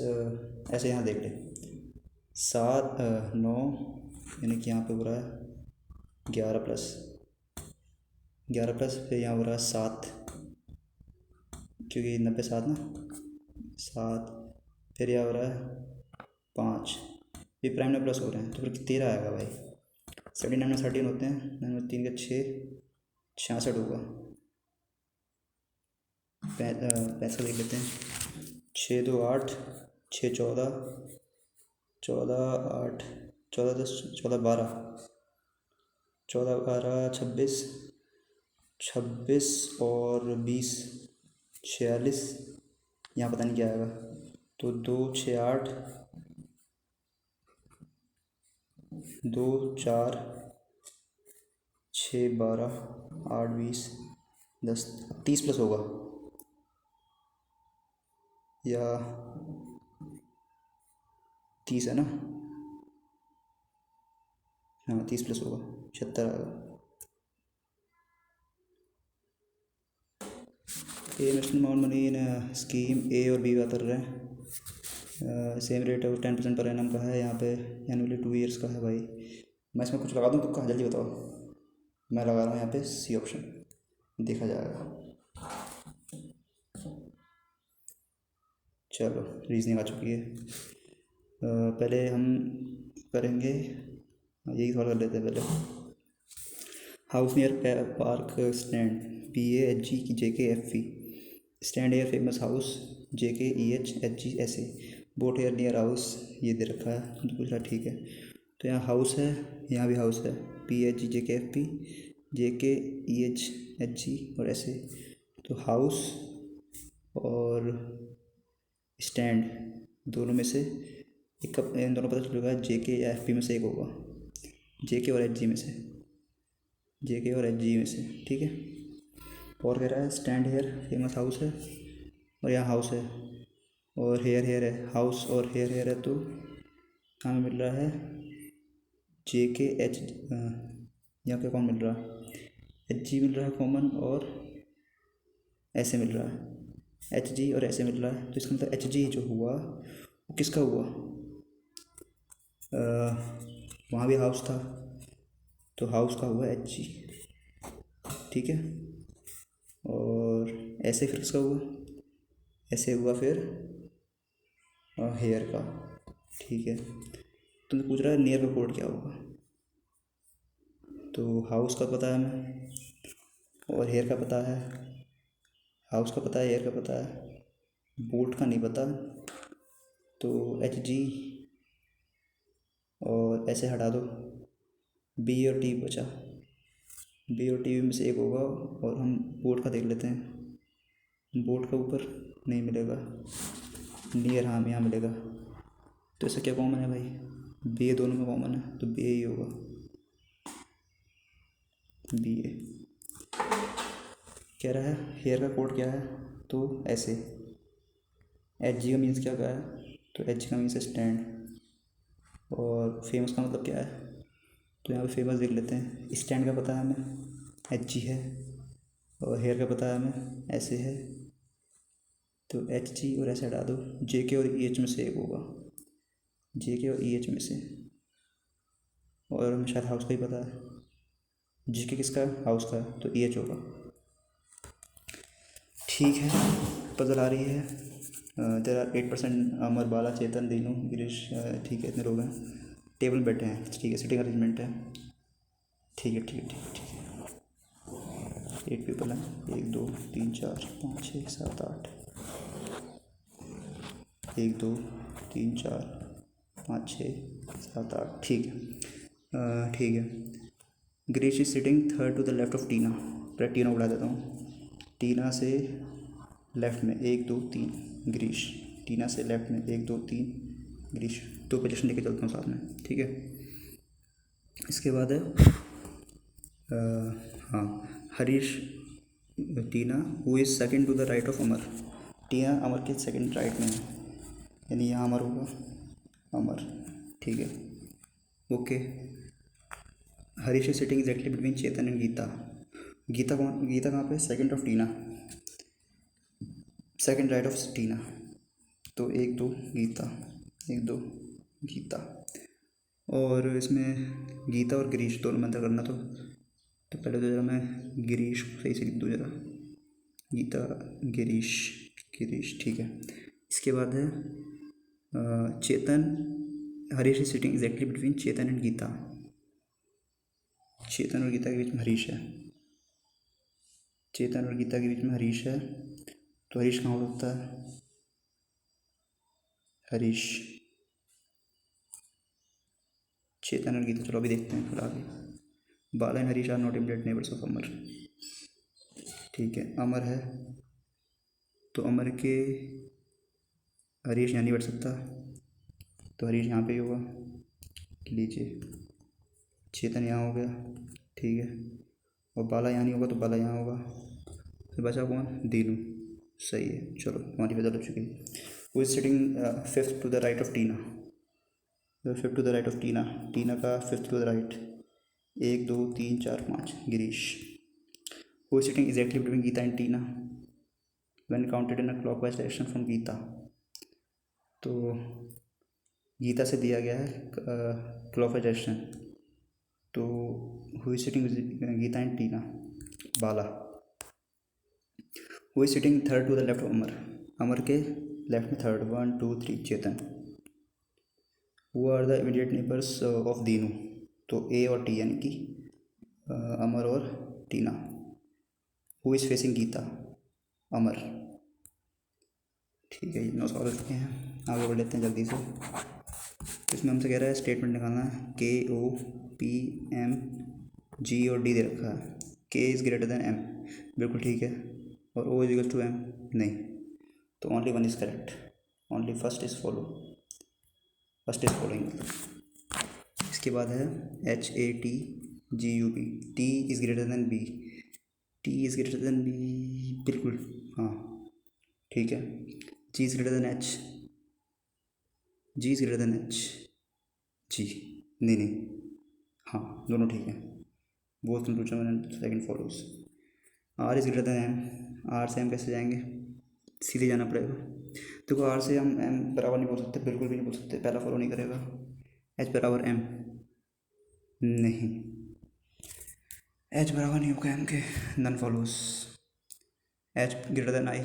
ऐसे यहाँ देख ले 7 9 यानी कि यहाँ पे हो रहा है 11 प्लस फिर यहाँ हो रहा है 7, क्योंकि 90 7 ना 7, फिर यहाँ हो रहा है 5, ये प्राइम में प्लस हो रहे हैं तो फिर 13 आएगा भाई। 79 में 13 होते हैं, 9 में 3 का 6, 66 होगा। 65 देख लेते हैं, 6 2 8, 6 14, 14 8 14 10 14 12, 14 12 26, 26 और 20 46, यहाँ पता नहीं क्या आएगा, तो 2 6 8 2 4 6 12 8 20 10 30 प्लस होगा या 30 है ना, हाँ 30 प्लस होगा 76 आएगा। A investment amount money in scheme A और बी बात कर रहे हैं। सेम रेट है 10% पर एनम का है, यहाँ पे एनुअली 2 ईयर्स का है भाई। मैं इसमें कुछ लगा दूँ तुक्का, जल्दी बताओ। मैं लगा रहा हूँ यहाँ पे सी ऑप्शन, देखा जाएगा। चलो रीजनिंग आ चुकी है। पहले हम करेंगे, यही सॉल्व कर लेते हैं पहले। House near park stand PAHG JKFE stand air famous house JKEHHGSA boat air near house, ये दे रखा है तो पूछ रहा ठीक है। तो यहाँ हाउस है, यहाँ भी हाउस है PHG JKFE JKEHHG और ऐसे। तो हाउस और स्टैंड दोनों में से एक का इन दोनों पता चलेगा, JK या FP में से एक होगा, JK और HG में से, JK और HG में से, ठीक है। और कह रहा है स्टैंड हेयर फेमस हाउस है और यहाँ हाउस है और हेयर हेयर है, हाउस और हेयर हेयर है, तो हमें मिल रहा है JKH, यहाँ पे कौन मिल रहा है, HG मिल रहा है कॉमन और ऐसे मिल रहा है HG और ऐसे मिल रहा है। तो इसका मतलब HG जो हुआ वो किसका हुआ, वहाँ भी हाउस था तो हाउस का हुआ HG, ठीक है। और ऐसे फिर किसका हुआ, ऐसे हुआ फिर हेयर का, ठीक है। तुमसे पूछ रहा है नियर का कोड क्या होगा, तो हाउस का पता है हमें और हेयर का पता है, हाउस का पता है, हेयर का पता है, बोट का नहीं पता। तो HG और ऐसे हटा दो, B और T बचा, B और T में से एक होगा। और हम बोट का देख लेते हैं, बोट का ऊपर नहीं मिलेगा, नियर हाँ यहाँ मिलेगा। तो ऐसा क्या कॉमन है भाई, B दोनों में कॉमन है तो B ही होगा, BA। कह रहा है हेयर का कोड क्या है, तो ऐसे HG का मीन्स क्या है, तो HG का मीन्स स्टैंड। और फेमस का मतलब क्या है, तो यहाँ पे फेमस देख लेते हैं। स्टैंड का पता है हमें HG है और हेयर का पता है हमें ऐसे है, तो HG और ऐसे हटा दो, JK और EH में से एक होगा, JK और EH में से। और हमें शायद हाउस का ही पता है, JK किसका हाउस का है तो EH होगा, ठीक है। पजल आ रही है। देर आर 8% अमर, बाला, चेतन, दीनू, गिरीश, ठीक है इतने लोग हैं, टेबल बैठे हैं, ठीक है, सिटिंग अरेंजमेंट है, ठीक है ठीक है ठीक है ठीक है। 8 पीपल हैं, 1 2 3 4 5 6 7 8, 1 2 3 4 5 6 7 8, ठीक है ठीक है। Girish is sitting third to the left of Tina, पहले टीना उड़ा देता हूँ, टीना से लेफ्ट में 1 2 3 गिरीश, टीना से लेफ्ट में 1 2 3 गिरीश, 2 पोजीशन लेके चलता हूँ साथ में, ठीक है। इसके बाद है हाँ Harish Tina who is second to the right of Amar, Tina Amar के सेकंड राइट में है, यानी यहाँ अमर होगा, अमर, ठीक है okay. Harish is sitting exactly between Chetan and Geeta, Geeta कौन, गीता कहाँ पे, second of Tina, second right of Tina, तो 1 2 गीता, 1 2 गीता। और इसमें गीता और गिरीश दोनों में अंतर करना, तो पहले तो जरा मैं गिरीश को सही से लिख दूँ जरा, गीता गिरीश, गिरीश, ठीक है। इसके बाद है Chetan, Harish is sitting exactly between Chetan and Geeta, Chetan और गीता के बीच में हरीश है, चेतन और गीता के बीच में हरीश है, तो हरीश कहाँ हो सकता है, हरीश, चेतन और गीता, चलो अभी देखते हैं फिर आगे। Bala and Harish are not immediate neighbours of Amar, ठीक है। अमर है तो अमर के हरीश यहाँ नहीं बैठ सकता, तो हरीश यहाँ पे ही होगा, लीजिए चेतन यहाँ हो गया, ठीक है। और बाला यहाँ नहीं होगा तो बाला यहाँ होगा, फिर बचा कौन, दीनू, सही है। चलो हमारी बदल हो चुकी है। Who is sitting fifth to the right of Tina, fifth to the right of Tina, Tina का fifth to the right, 1 2 3 4 5 Girish. Who is sitting exactly between Geeta and Tina, when counted in a clockwise direction from Geeta. तो गीता से दिया गया है क्लॉकवाइज डायरेक्शन, तो who is sitting Geeta and Tina? Bala. Who is sitting third to the left of Amar? Amar के left में third, 1 2 3 Chetan. Who are the immediate neighbours of Dinu? तो A और टी, यानी कि अमर और Tina. Who is facing Geeta? Amar. ठीक है, ये 9 सवाल हो चुके हैं, आगे बढ़ लेते हैं जल्दी से। इसमें हमसे कह रहा है स्टेटमेंट निकालना है। के ओ पी एम जी और डी दे रखा है। के इज़ ग्रेटर देन एम, बिल्कुल ठीक है। और O is equal to M, नहीं। तो only one is correct, only first is following. इसके बाद है H A T G U B. T is greater than B, T is greater than B, बिल्कुल हाँ ठीक है। G is greater than H, G is greater than H, G नहीं, हाँ दोनों ठीक है। Both conclusion and second follows. R is greater than M, R से एम कैसे जाएंगे? सीधे जाना पड़ेगा। देखो आर से हम एम बराबर नहीं बोल सकते, बिल्कुल भी नहीं बोल सकते, पहला फॉलो नहीं करेगा। एच बराबर एम, नहीं, एच बराबर नहीं होगा M K, none follows. H greater than I,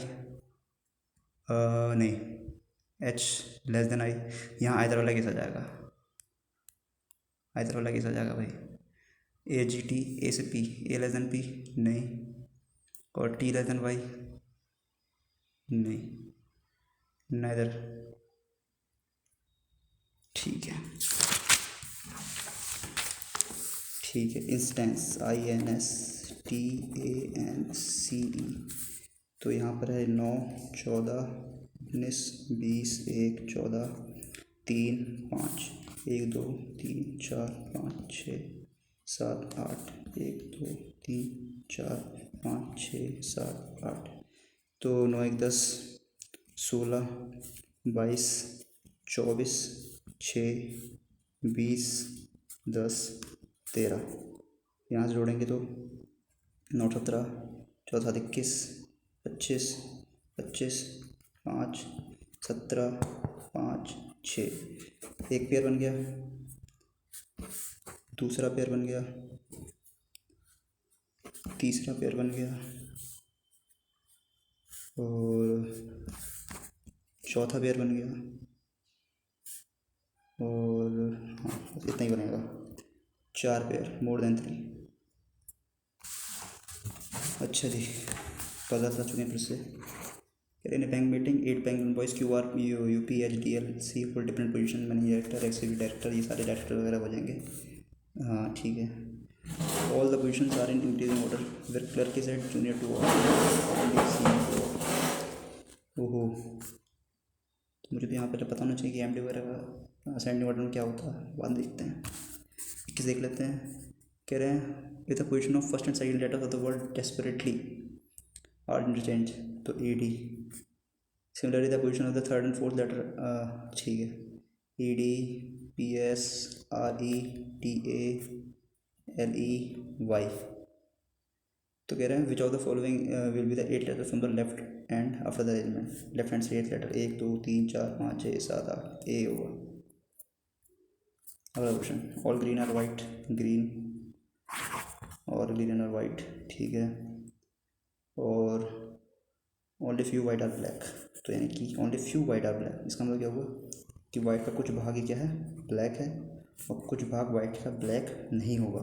नहीं, एच लेस देन आई। यहाँ आइदर वाला कैसा जाएगा? आइदर वाला कैसा जाएगा भाई? ए जी टी, ए से पी, ए लेस देन पी, नहीं। और टी लेस देन वाई, नहीं, नाइदर। ठीक है, ठीक है। Instance, INSTANCE। तो यहाँ पर है 9 14 19 20 1 14 3 5 1 2 3 4 5 6 7 8 1 2 3 4 5 6 7 8। तो 9 1 10 16 22 24 6 20 10 13। यहाँ से जोड़ेंगे तो 9 17 14 21 25 25 5 17 5 6। एक पेयर बन गया, दूसरा पेयर बन गया, तीसरा पेयर बन गया, और चौथा पेयर बन गया, और हाँ इतना ही बनेगा, 4 पेयर, मोर देन 3। अच्छा जी, पजल्स आ चुके हैं फिर से। In a bank meeting 8 bank boys Q R U P H D L C full different position, manager director executive director, ये सारे डायरेक्टर वगैरह हो जाएंगे। हाँ ठीक है। All the positions are in increasing order, where clerk is at junior to ओहो, तो मुझे तो यहाँ पर पता होना चाहिए कि एम डी वगैरह का असेंडिंग ऑर्डर में क्या होता है, बाद देखते हैं। किस देख लेते हैं। कह रहे हैं with the position of first and second letter of the word desperately are interchange, तो A D. Similarly the position of the third and fourth letter, ठीक है, E D P S R E T A L E Y. तो कह रहे हैं which of the following will be the 8 letter from the left and after the arrangement. Left hand से 8 letter 1 2 3 4 5 6 7 8, A होगा। अगला question, all green are white, green और green are white, ठीक है। और only few white are black, तो यानी कि only few white are black, इसका मतलब क्या हुआ कि वाइट का कुछ भाग ही क्या है, ब्लैक है, और कुछ भाग वाइट का ब्लैक नहीं होगा।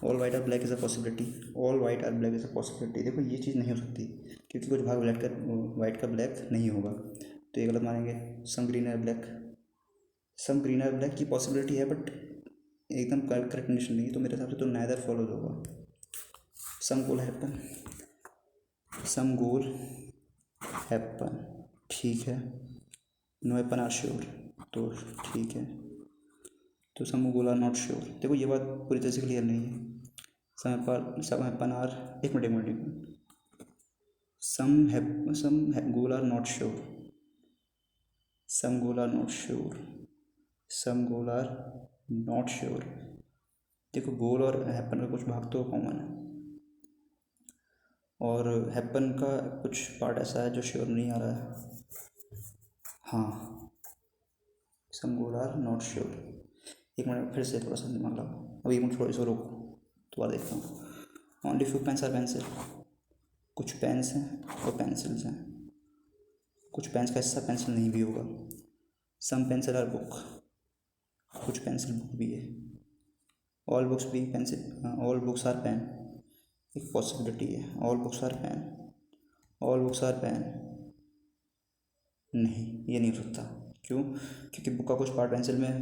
All white are black is a possibility, all white are black is a possibility. देखो ये चीज़ नहीं हो सकती क्योंकि कुछ भाग वाइट का ब्लैक नहीं होगा, तो ये गलत मानेंगे। Some green are black, some green are black की पॉसिबिलिटी है बट एकदम करेक्ट कंडीशन नहीं है, तो मेरे हिसाब से तो नाइदर फॉलोज होगा। सम गोल हैपन, सम गोल हैपन, ठीक है। नो हैपन आर श्योर, तो ठीक है। तो some goal are not sure, देखो ये बात पूरी तरह से क्लियर नहीं है। सम हैपन आर, एक minute, some goal are not sure, some goal are not sure, some goal are not sure. देखो गोल और हैपन का कुछ भाग तो कॉमन है, और हैपन का कुछ पार्ट ऐसा है जो श्योर नहीं आ रहा है। हाँ, सम गोल आर नॉट श्योर। एक मिनट फिर से थोड़ा सा दिमाग लगाओ, अभी एक मिनट थोड़ा इसको रोको, दोबारा देखता हूँ। Only few pens are pencil, कुछ पेन्स हैं और पेंसिल्स हैं, कुछ पेन्स का हिस्सा पेंसिल नहीं भी होगा। सम पेंसिल आर बुक, कुछ पेंसिल बुक भी है। ऑल बुक्स भी pencil, all books are pen, एक पॉसिबिलिटी है। All books are pen, all books are pen, नहीं ये नहीं हो सकता। क्यों? क्योंकि बुक का कुछ पार्ट पेंसिल में है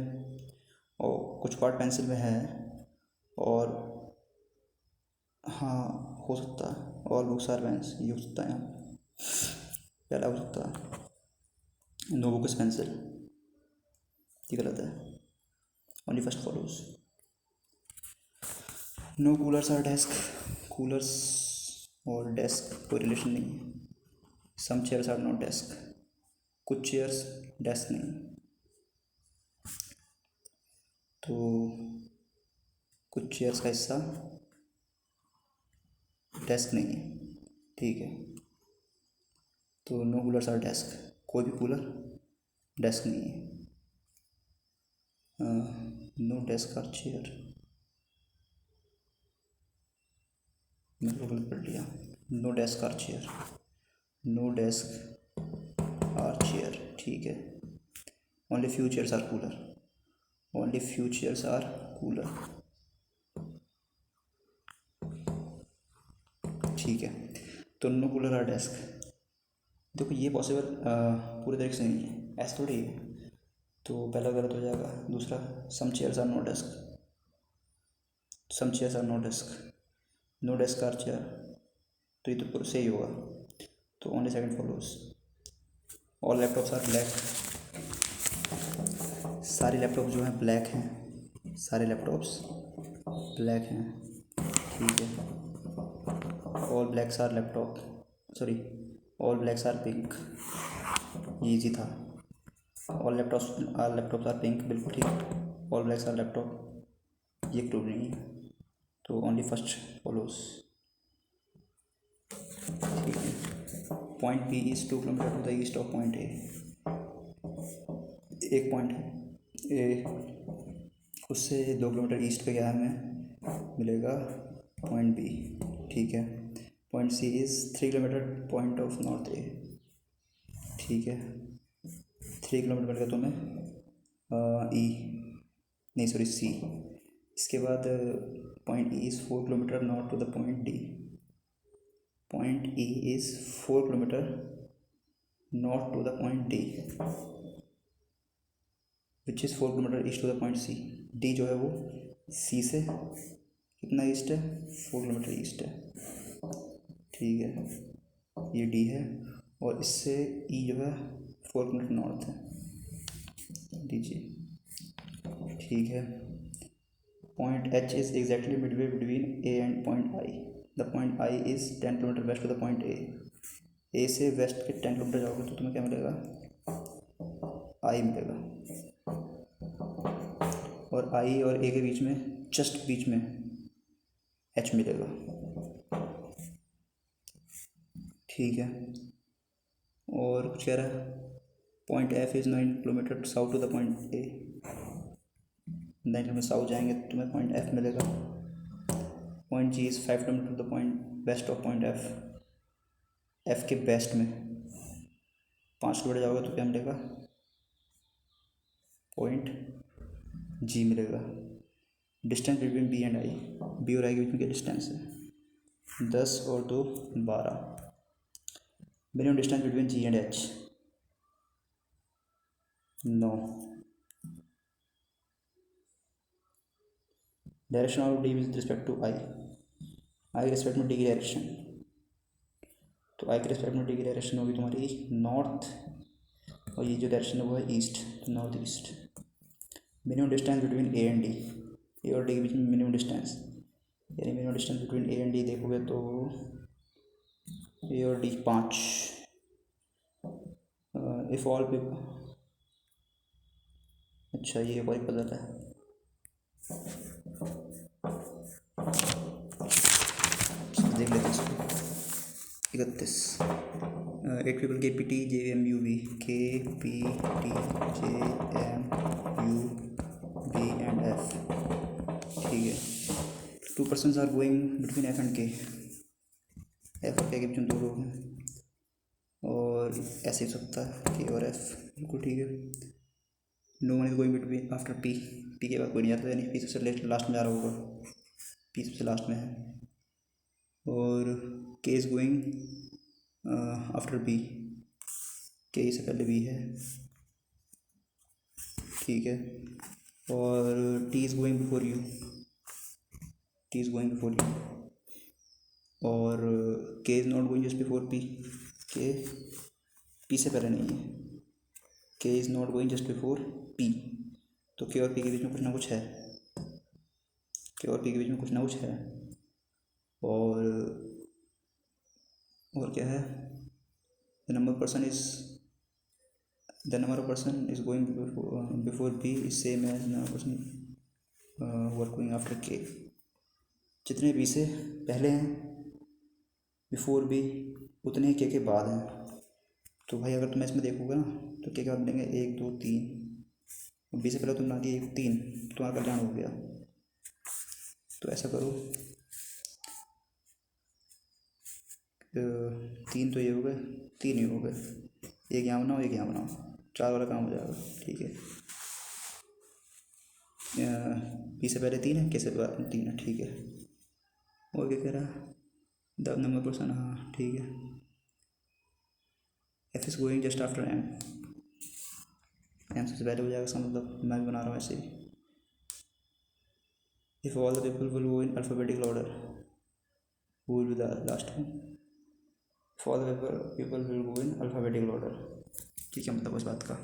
और कुछ पार्ट पेंसिल में है। और हाँ हो सकता है, ऑल बुक्स आर पेन्स, ये हो सकता है यहाँ पे। पहला हो सकता है नो बुक इज पेंसिल, ये गलत है। Only first follows. No coolers are desk, coolers और डेस्क कोई रिलेशन नहीं है। Some chairs are not desk, कुछ चेयर्स डेस्क नहीं। तो कुछ चेयर्स का हिस्सा डेस्क नहीं है, ठीक है। तो नो कूलर्स आर डेस्क, कोई भी कूलर डेस्क नहीं है। नो डेस्क आर चेयर, मैंने गलत पढ़ लिया। No desk are chair, no desk are chair, ठीक है। Only few chairs are cooler, only few chairs are cooler, ठीक है। तो नो कूलर आर डेस्क, देखो ये पॉसिबल पूरे तरीके से नहीं है, ऐसा थोड़ी है। तो पहला गलत हो जाएगा। दूसरा some chairs are not desk, some chairs are not desk, no desk are chair, तो ये तो पूरा सही होगा। तो only second follows. All laptops are black, सारे लैपटॉप जो हैं ब्लैक हैं, सारे लैपटॉप्स ब्लैक हैं, ठीक है। All blacks are laptop, sorry all blacks are pink, ये इजी था। ऑल लैपटॉप्स आर पिंक, बिल्कुल ठीक। ऑल ब्लैक्स आर लैपटॉप, ये क्लू नहीं है। तो ओनली फर्स्ट फॉलोज, ठीक है। Point B is 2 kilometre to the east of point A, एक पॉइंट है ए, उससे 2 किलोमीटर ईस्ट पे गया है, हमें मिलेगा पॉइंट बी, ठीक है। Point C is 3 kilometre point of north A, ठीक है। 3 किलोमीटर मिलेगा तुम्हें ई, नहीं सॉरी सी। इसके बाद point E is 4 kilometre north to the point D, point E is 4 kilometre north to the point D, which is 4 kilometre east to the point C. D जो है वो सी से कितना ईस्ट है, 4 किलोमीटर ईस्ट है, ठीक है। ये डी है और इससे ई जो है 4 किलोमीटर नॉर्थ है, दीजिए, ठीक है। Point H is exactly midway between A and point I, the point I is 10 kilometre west to the point A से वेस्ट के 10 किलोमीटर जाओगे तो तुम्हें क्या मिलेगा, आई मिलेगा। और आई और ए के बीच में, जस्ट बीच में एच मिलेगा, ठीक है। और कुछ कह रहा है point F is 9 kilometre south to the point A, 9 kilometre south जाएंगे तो तुम्हें पॉइंट एफ मिलेगा। Point G is 5 kilometre to the point west of point F, F के वेस्ट में 5 किलोमीटर जाओगे तो क्या मिलेगा, पॉइंट जी मिलेगा। Distance between B and I, B और आई के बीच में क्या डिस्टेंस है, 10 और 2 12। Minimum distance between G and H 9। Direction of D with respect to I, I के रिस्पेक्ट में डी की डायरेक्शन, तो आई के रिस्पेक्ट में डी की डायरेक्शन होगी तुम्हारी नॉर्थ, और ये जो डायरेक्शन है वो है ईस्ट, तो north east. Minimum distance between A and D, A और डी के बीच में मिनिमम डिस्टेंस, यानी minimum distance between A and D देखोगे तो ए और डी 5। इफ ऑल पीपल, अच्छा ये कोई पजल है, देख लेते हैं इसको। 31 8 people KPT JMUV KPT JMUV and F, ठीक है। 2 persons are going between F and K, F और K के बीच में 2 लोग हैं, और ऐसे ही सकता है K और F, बिल्कुल ठीक है। No one is going between after P, P के बाद कोई नहीं आता, यानी P सबसे लास्ट में जा रहा होगा, P सबसे लास्ट में है। और K is going after B, K से पहले B है, ठीक है। और T is going before U, T is going before U। और K is not going just before P, K P से पहले नहीं है, K is not going just before P, तो K और P के बीच में कुछ ना कुछ है, K और P के बीच में कुछ ना कुछ है। और क्या है, the number of person is going before B is same as number person working after K, जितने B से पहले हैं बिफोर B उतने ही K के बाद हैं। तो भाई अगर तुम इसमें देखोगे ना तो K के बाद मिलेंगे 1 2 3, B से पहले तुम बना दिए 3, तुम्हारा कल्याण हो गया। तो ऐसा करो, 3 तो ये हो गए, 3 ही हो गए, एक यहाँ बनाओ एक यहाँ बनाओ, 4 वाला काम हो जाएगा, ठीक है। P से पहले 3 है, K से बाद 3 है, ठीक है। और क्या कह रहा है, द नंबर पर्सन, हाँ ठीक है। F is going just after M, M सबसे पहले हो जाएगा, इसका मतलब मैं भी बना रहा हूँ ऐसे ही। If all the people will go in alphabetical order, who will be the last one? If all the people will go in alphabetical order, ठीक है, मतलब उस बात का।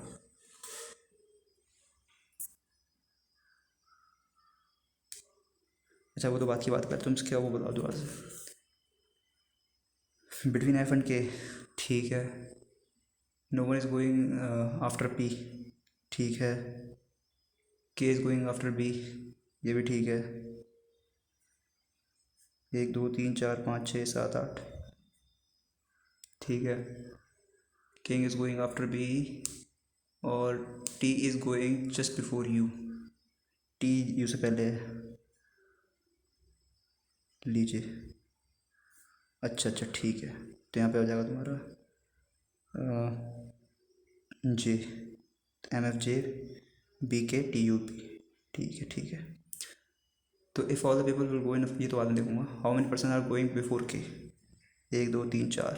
अच्छा वो तो बात की बात कर, तुम क्या वो बताओ दोबारा से। बिटवीन F एंड K, ठीक है। No one is going after P, ठीक है। K is going after B, ये भी ठीक है। 1 2 3 4 5 6 7 8, ठीक है। King is going after B, और T is going just before U, T U से पहले है, लीजिए। अच्छा अच्छा ठीक है, तो यहाँ पे हो जाएगा तुम्हारा J, MFJ BK TUP, ठीक है ठीक है। तो if all the people will go in, ये तो बाद में देखूंगा। How many person are going before K, 1 2 3 4,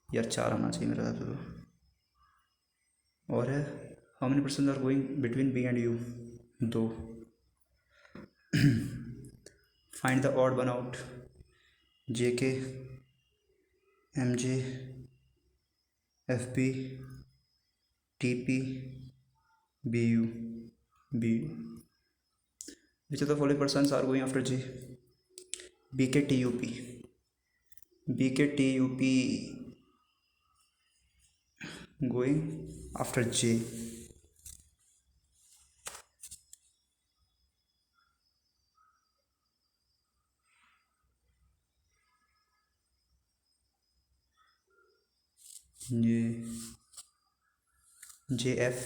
यार 4 आना चाहिए मेरा तो। और है how many person are going between B and U, 2। Find the odd one out, JK MJ FP TP BU BU, which of the following persons are going after J? BK TUP, BK TUP going after J, JF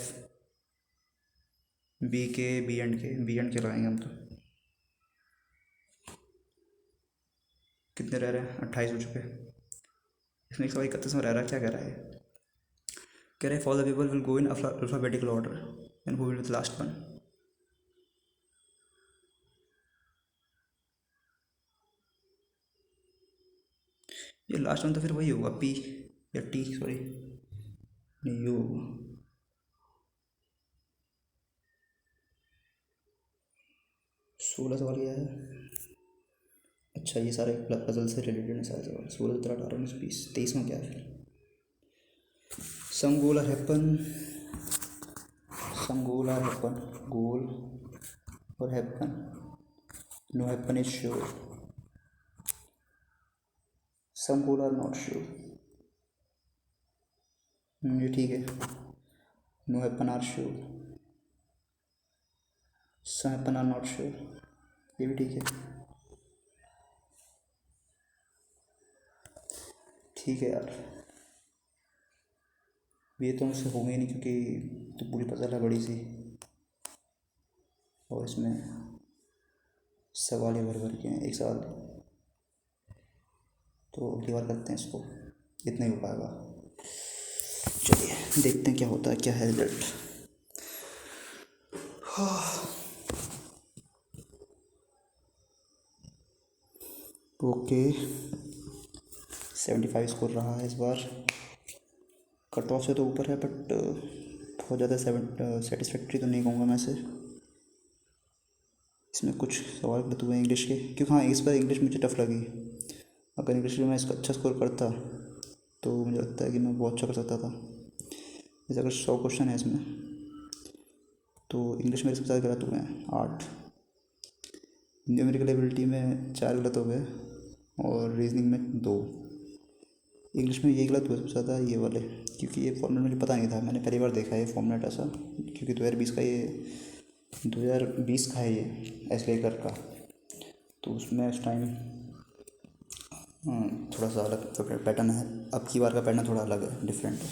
BK B and के लगाएंगे हम तो। कितने रह रहे हैं, 28 हो चुके। इसमें 131 में रह रहा है, क्या कह रहा है, कह रहे for the people will go in alphabetical order and who will be the last one. ये लास्ट वन तो फिर वही होगा P या T, सॉरी नहीं यू होगा। सोलह सवाल क्या है, अच्छा ये सारे पजल से रिलेटेड है सारे सवाल। 16 17 18 19 20 23 में क्या है फिर, some goal are happen, goal or happen, no happen is sure, some goal are not sure, ये ठीक है। no happen are sure, some happen are not sure, ये भी ठीक है। ठीक है यार, ये तो मुझसे होंगे ही नहीं क्योंकि तो पूरी पजल है बड़ी सी, और इसमें सवाल ही भर भर के हैं, एक सवाल। तो अगली बार करते हैं इसको, इतना ही हो पाएगा। चलिए देखते हैं क्या होता है, क्या है रिजल्ट। ओके, 75 स्कोर रहा है इस बार। कट ऑफ से तो ऊपर है, बट बहुत ज़्यादा सेटिस्फैक्ट्री तो नहीं कहूँगा मैं इसे। इसमें कुछ सवाल गलत हुए हैं इंग्लिश के, क्योंकि हाँ इस बार इंग्लिश मुझे टफ लगी। अगर इंग्लिश में मैं इसका अच्छा स्कोर करता तो मुझे लगता है कि मैं बहुत अच्छा कर सकता था। जैसे अगर 100 क्वेश्चन है इसमें, तो इंग्लिश में सबसे ज़्यादा गलत हुए हैं 8। न्यूमेरिकल एबिलिटी में 4 गलत हो गए, और रीजनिंग में 2। इंग्लिश में ये गलत हुआ सबसे ज़्यादा, ये वाले, क्योंकि ये फॉर्मेट मुझे पता नहीं था, मैंने पहली बार देखा है ये फॉर्मेट ऐसा, क्योंकि 2020 का है ये एस का। तो उसमें उस टाइम थोड़ा सा अलग पैटर्न है, अब की बार का पैटर्न थोड़ा अलग है, डिफरेंट है।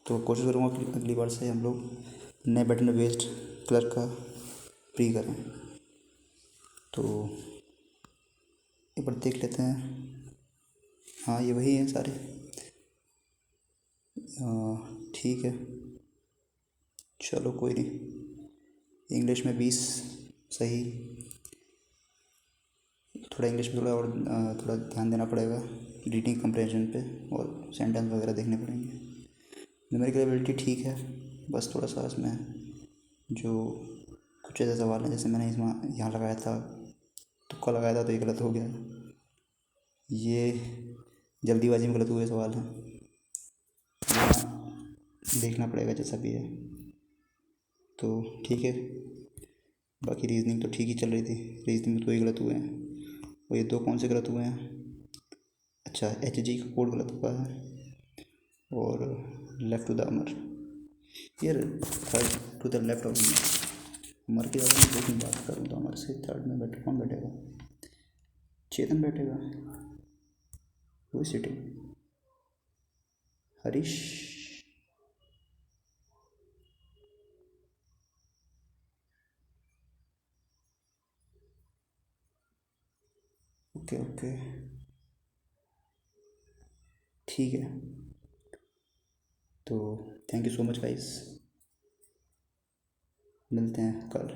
तो कोशिश करूँगा कि अगली बार से हम लोग नए पैटर्न बेस्ड क्लर्क का प्री करें। तो एक बार देख लेते हैं। हाँ ये वही हैं सारे। ठीक है, चलो कोई नहीं। इंग्लिश में 20 सही। थोड़ा इंग्लिश में थोड़ा और थोड़ा ध्यान देना पड़ेगा रीडिंग कंप्रेhension पे, और सेंटेंस वगैरह देखने पड़ेंगे। न्यूमेरिकल एबिलिटी ठीक है, बस थोड़ा सा इसमें जो कुछ ऐसे सवाल हैं, जैसे मैंने इसमें यहाँ लगाया था, तुक्का लगाया था तो ये गलत हो गया। ये जल्दीबाजी में गलत हुए सवाल हैं, यहाँ देखना पड़ेगा जैसा भी है। तो ठीक है, बाकी रीजनिंग तो ठीक ही चल रही थी। रीजनिंग में 2 ही गलत हुए हैं, और ये 2 कौन से गलत हुए हैं? अच्छा, HG का कोड गलत हुआ है, और लेफ्ट टू द अमर, यार third to the left of Amar की अगर मैं 2 की बात करूँ तो अमर से थर्ड में कौन बैठेगा? चेतन बैठेगा। वो सिटिंग हरीश। ओके ओके, ठीक है। तो thank you so much guys, मिलते हैं कल।